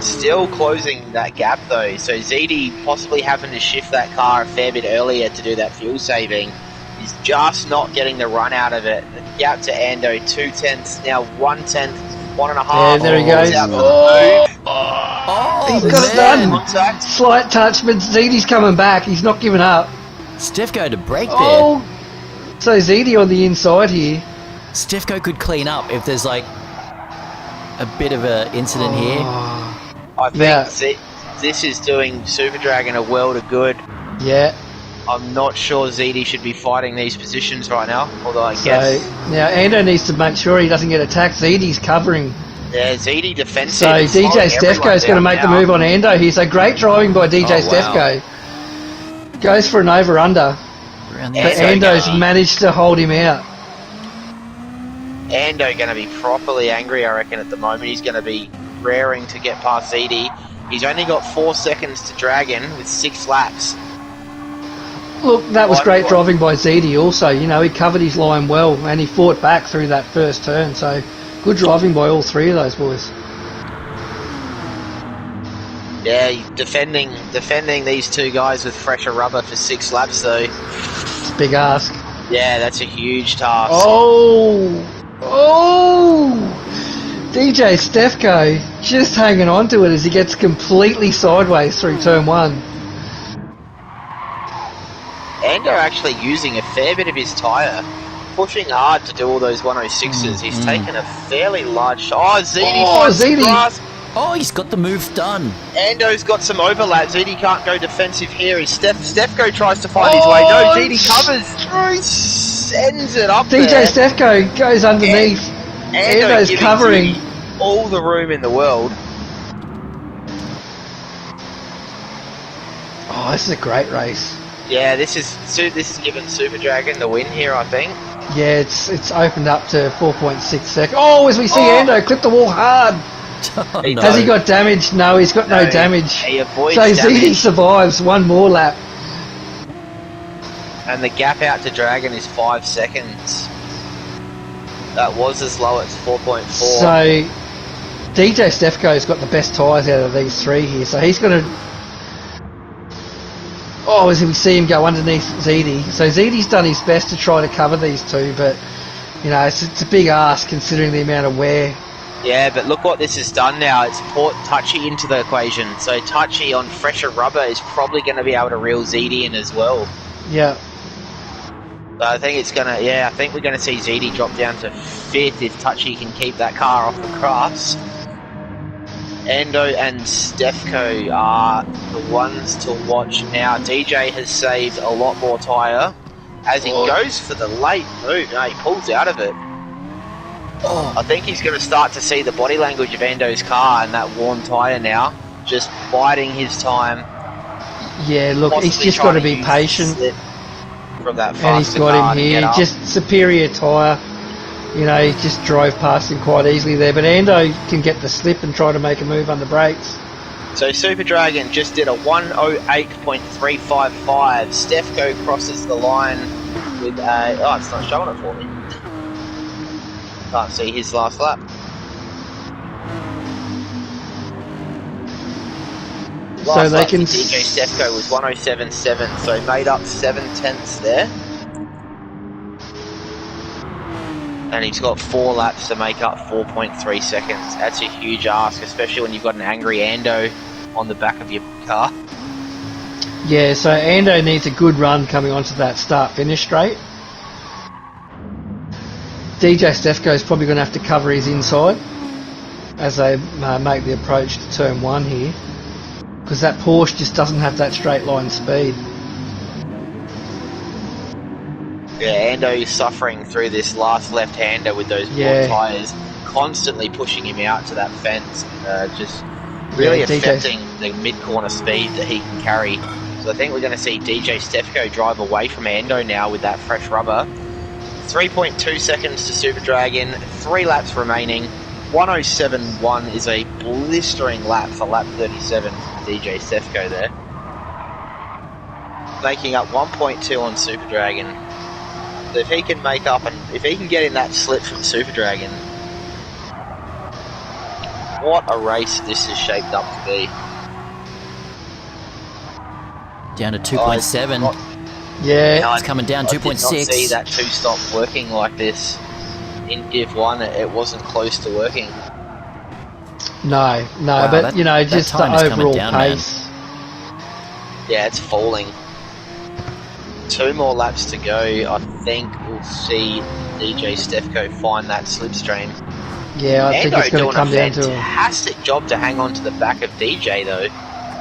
Still closing that gap though, so ZD possibly having to shift that car a fair bit earlier to do that fuel saving. He's just not getting the run out of it. The gap to Ando, 2/10, now 1/10, 1.5. Yeah, there he goes. He's got it done. Contact. Slight touch, but ZD's coming back. He's not giving up. Stefko to break there. So ZD on the inside here. Stefko could clean up if there's like a bit of an incident here. I think this is doing Super Dragon a world of good. Yeah. I'm not sure ZD should be fighting these positions right now, although I guess... Now Ando needs to make sure he doesn't get attacked. ZD's covering. Yeah, ZD defensive. So DJ Stefko's going to make the move on Ando here. So great driving by DJ Stefko. Goes for an over-under. But Ando's managed to hold him out. Ando going to be properly angry, I reckon, at the moment. He's going to be raring to get past ZD. He's only got 4 seconds to Dragon with 6 laps. Look, that was great driving by ZD also. You know, he covered his line well and he fought back through that first turn. So good driving by all three of those boys. Yeah, defending these two guys with fresher rubber for 6 laps though. It's a big ask. Yeah, that's a huge task. DJ Stefko just hanging on to it as he gets completely sideways through turn 1. Ando actually using a fair bit of his tyre, pushing hard to do all those 106s. He's taken a fairly large shot. ZD! He's got the move done. Ando's got some overlap. ZD can't go defensive here. Stefko tries to find his way. No, ZD covers. Sends it up DJ there. Stefko goes underneath. Ando's covering. All the room in the world. Oh, this is a great race. Yeah, this is giving Super Dragon the win here, I think. Yeah, it's opened up to 4.6 seconds. As we see Ando clip the wall hard. No. Has he got damage? No, he's got no damage. He avoids so damage. ZD survives one more lap. And the gap out to Dragon is 5 seconds. That was as low as 4.4. So DJ Stefko's got the best tyres out of these three here. So he's going to... as we see him go underneath ZD. So ZD's done his best to try to cover these two, but, you know, it's a big ask considering the amount of wear. Yeah, but look what this has done now. It's brought Touchy into the equation. So Touchy on fresher rubber is probably going to be able to reel ZD in as well. Yeah. So I think I think we're going to see ZD drop down to 5th if Touchy can keep that car off the grass. Ando and Stefko are the ones to watch now. DJ has saved a lot more tyre as he goes for the late move. No, he pulls out of it. I think he's going to start to see the body language of Ando's car and that worn tyre now, just biding his time. Yeah, look, he's just got to be patient. From that and he's got him here, just superior tyre. You know, he just drove past him quite easily there, but Ando can get the slip and try to make a move under brakes. So Super Dragon just did a 108.355. Stefko crosses the line with a... Oh, it's not showing it for me. Can't see his last lap. So they can... DJ Stefko was 107.7, so he made up 7/10 there. And he's got 4 laps to make up 4.3 seconds. That's a huge ask, especially when you've got an angry Ando on the back of your car. Yeah, so Ando needs a good run coming onto that start-finish straight. DJ Stefko is probably going to have to cover his inside as they make the approach to turn 1 here, because that Porsche just doesn't have that straight line speed. Yeah, Ando is suffering through this last left-hander with those broad tyres, constantly pushing him out to that fence, just really affecting the mid-corner speed that he can carry. So I think we're going to see DJ Stefko drive away from Ando now with that fresh rubber. 3.2 seconds to Super Dragon, 3 laps remaining. 107.1 is a blistering lap for lap 37 from DJ Stefko there. Making up 1.2 on Super Dragon. So if he can make up and if he can get in that slip from Super Dragon, what a race this is shaped up to be. Down to 2.7. Yeah, It's coming down 2.6. I did not see that two-stop working like this in Div 1. It wasn't close to working. no, Wow, but that- you know, that just the time is coming overall down, man. pace. Yeah, it's falling. 2 more laps to go. I think we'll see DJ Stefko find that slipstream. Yeah, I think Ando it's going doing to come a down to fantastic job to hang on to the back of DJ though.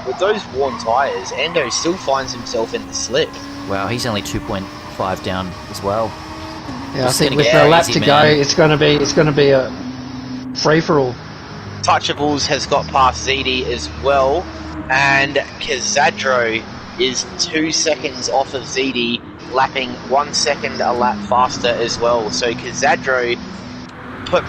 With those worn tyres, Ando still finds himself in the slip. Wow, he's only 2.5 down as well. Yeah, I Just think gonna with get the lap easy, to go, man. it's going to be a free for all. Touchables has got past ZD as well, and Kazadro is 2 seconds off of ZD, lapping 1 second a lap faster as well. So Kazadro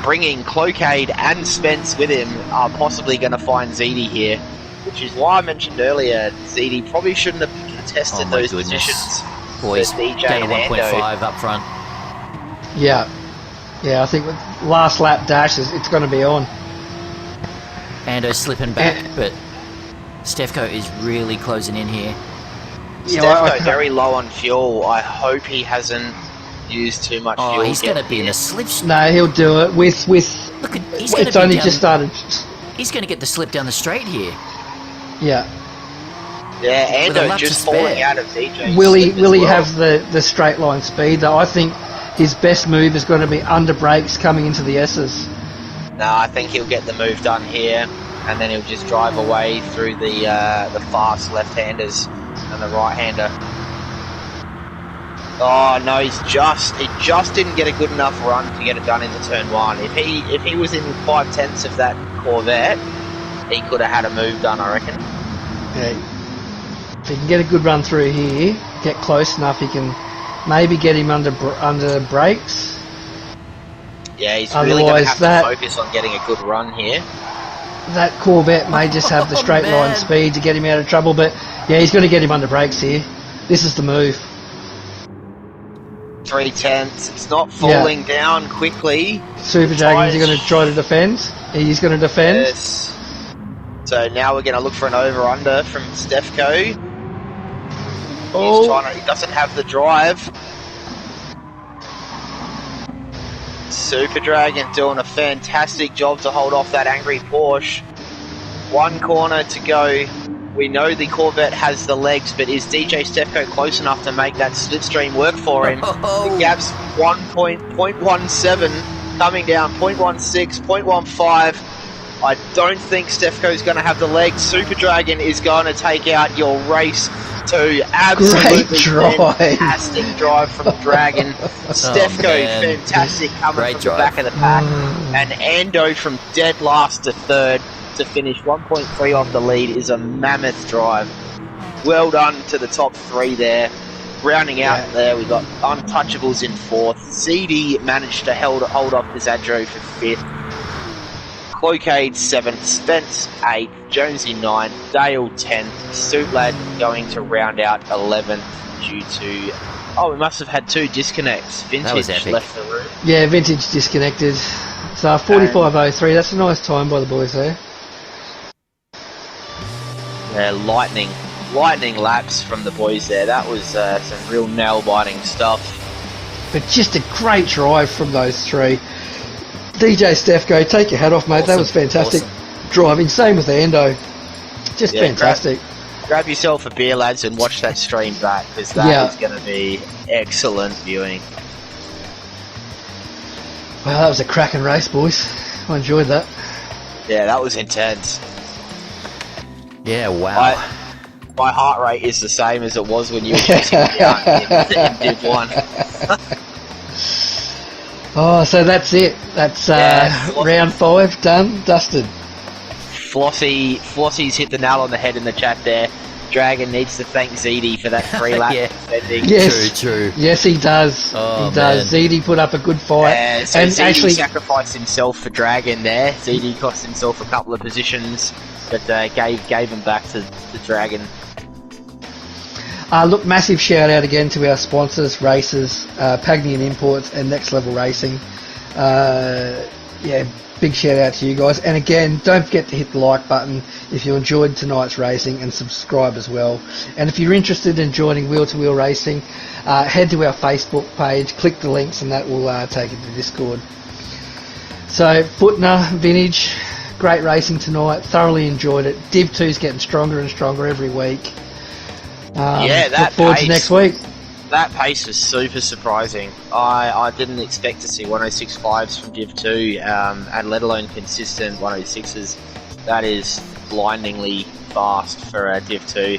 bringing Cloakade and Spence with him are possibly going to find ZD here, which is why I mentioned earlier ZD probably shouldn't have contested Oh my those goodness. positions. Boys, for DJ down to and 1.5 up front. Yeah, I think with last lap dashes, it's going to be on. Ando's slipping back, but Stefko is really closing in here. Yeah, Stefko very low on fuel. I hope he hasn't used too much Oh, fuel. he's going to be in the the slip. No, he'll do it with. Look at, he's going It's to only be just down, started. he's going to get the slip down the straight here. Yeah. Yeah, With a Ando lap to just spare. falling out of DJ. Will he slip as well. have the straight line speed? Though I think his best move is going to be under brakes coming into the S's. No, I think he'll get the move done here, and then he'll just drive away through the fast left-handers and the right-hander. Oh no, he just didn't get a good enough run to get it done into turn 1. If he was in 5/10 of that Corvette, he could have had a move done, I reckon. Yeah. If he can get a good run through here, get close enough, he can maybe get him under brakes. Yeah, he's really going to Otherwise, have to focus on getting a good run here. That Corvette may just have the straight line man. speed to get him out of trouble, but yeah, he's going to get him under brakes here. This is the move. 3/10. It's not falling down quickly. Super Dragons are going to try to defend. He's going to defend. Yes. So now we're going to look for an over-under from Stefko. Oh, He doesn't have the drive. Super Dragon doing a fantastic job to hold off that angry Porsche. 1 corner to go. We know the Corvette has the legs, but is DJ Stefko close enough to make that slipstream work for him? The gap's 1.17, coming down 0.16, 0.15. I don't think Stefko's going to have the legs. Super Dragon is going to take out your race to absolutely Great drive. fantastic drive from Dragon. Stefko, man. fantastic coming Great from drive. the back of the pack. And Ando from dead last to third to finish 1.3 off the lead is a mammoth drive. Well done to the top 3 there. Rounding out there, we got Untouchables in 4th. CD managed to hold off Pizzadro for 5th. Cloakade 7th, Spence 8th, Jonesy 9th, Dale 10th, Suitlad going to round out 11th due to... Oh, we must have had 2 disconnects. was Vintage epic. left the room. yeah, Vintage disconnected. So 45.03, that's a nice time by the boys there. Yeah, lightning laps from the boys there. That was some real nail-biting stuff. But just a great drive from those 3. DJ Stefko, take your hat off, mate. That was Awesome, fantastic awesome. driving. Same with Ando. Just Yeah, fantastic. Grab yourself a beer, lads, and watch that stream back, because that is going to be excellent viewing. Wow, that was a cracking race, boys. I enjoyed that. Yeah, that was intense. Yeah, wow. My heart rate is the same as it was when you were chasing me out in Div 1. Oh, so that's it. That's round 5 done, dusted. Flossy's hit the nail on the head in the chat there. Dragon needs to thank ZD for that free lap Yeah. defending. Yes. True. Yes, he does. Oh, he does. man. ZD put up a good fight. So and ZD actually, sacrificed himself for Dragon there. ZD cost himself a couple of positions, but gave him back to Dragon. look, massive shout out again to our sponsors, Racers, Pagnian Imports, and Next Level Racing. Yeah, big shout out to you guys. And again, don't forget to hit the like button if you enjoyed tonight's racing, and subscribe as well. And if you're interested in joining Wheel to Wheel Racing, head to our Facebook page, click the links, and that will take you to Discord. So, Butner, Vintage, great racing tonight. Thoroughly enjoyed it. Div 2's getting stronger and stronger every week. Yeah, that look forward to pace. next week. That pace was super surprising. I didn't expect to see 106.5s from Div 2, and let alone consistent 106s. That is blindingly fast for Div 2,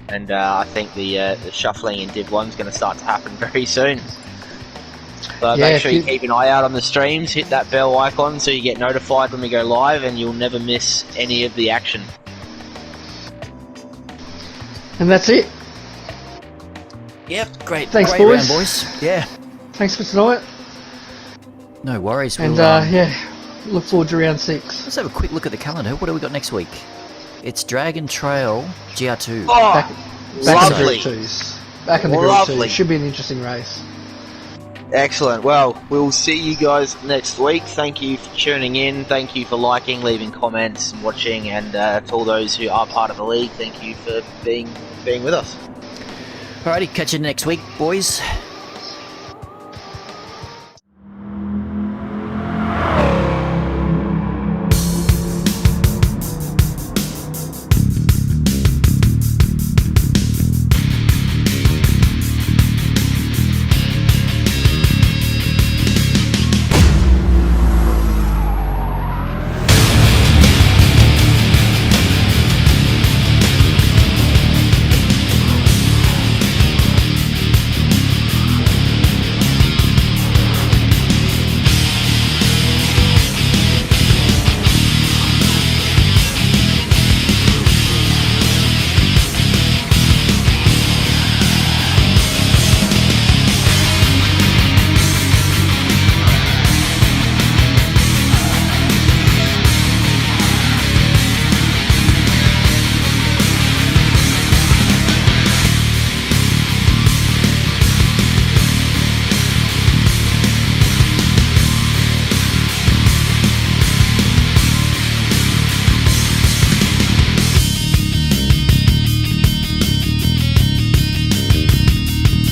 and I think the shuffling in Div 1 is going to start to happen very soon. But Yeah, make sure you keep an eye out on the streams, hit that bell icon so you get notified when we go live, and you'll never miss any of the action. And that's it. Yep, great. Thanks, great boys. round, boys. Yeah, Thanks for tonight. no worries. And We'll, yeah, look forward to round 6. let's have a quick look at the calendar. What do we got next week? It's Dragon Trail GR2. Oh, Back lovely. in the Group 2s. Back in the Group Lovely. 2s. Should be an interesting race. Excellent. Well, we'll see you guys next week. Thank you for tuning in. Thank you for liking, leaving comments, and watching. And to all those who are part of the league, thank you for being with us. Alrighty, catch you next week, boys.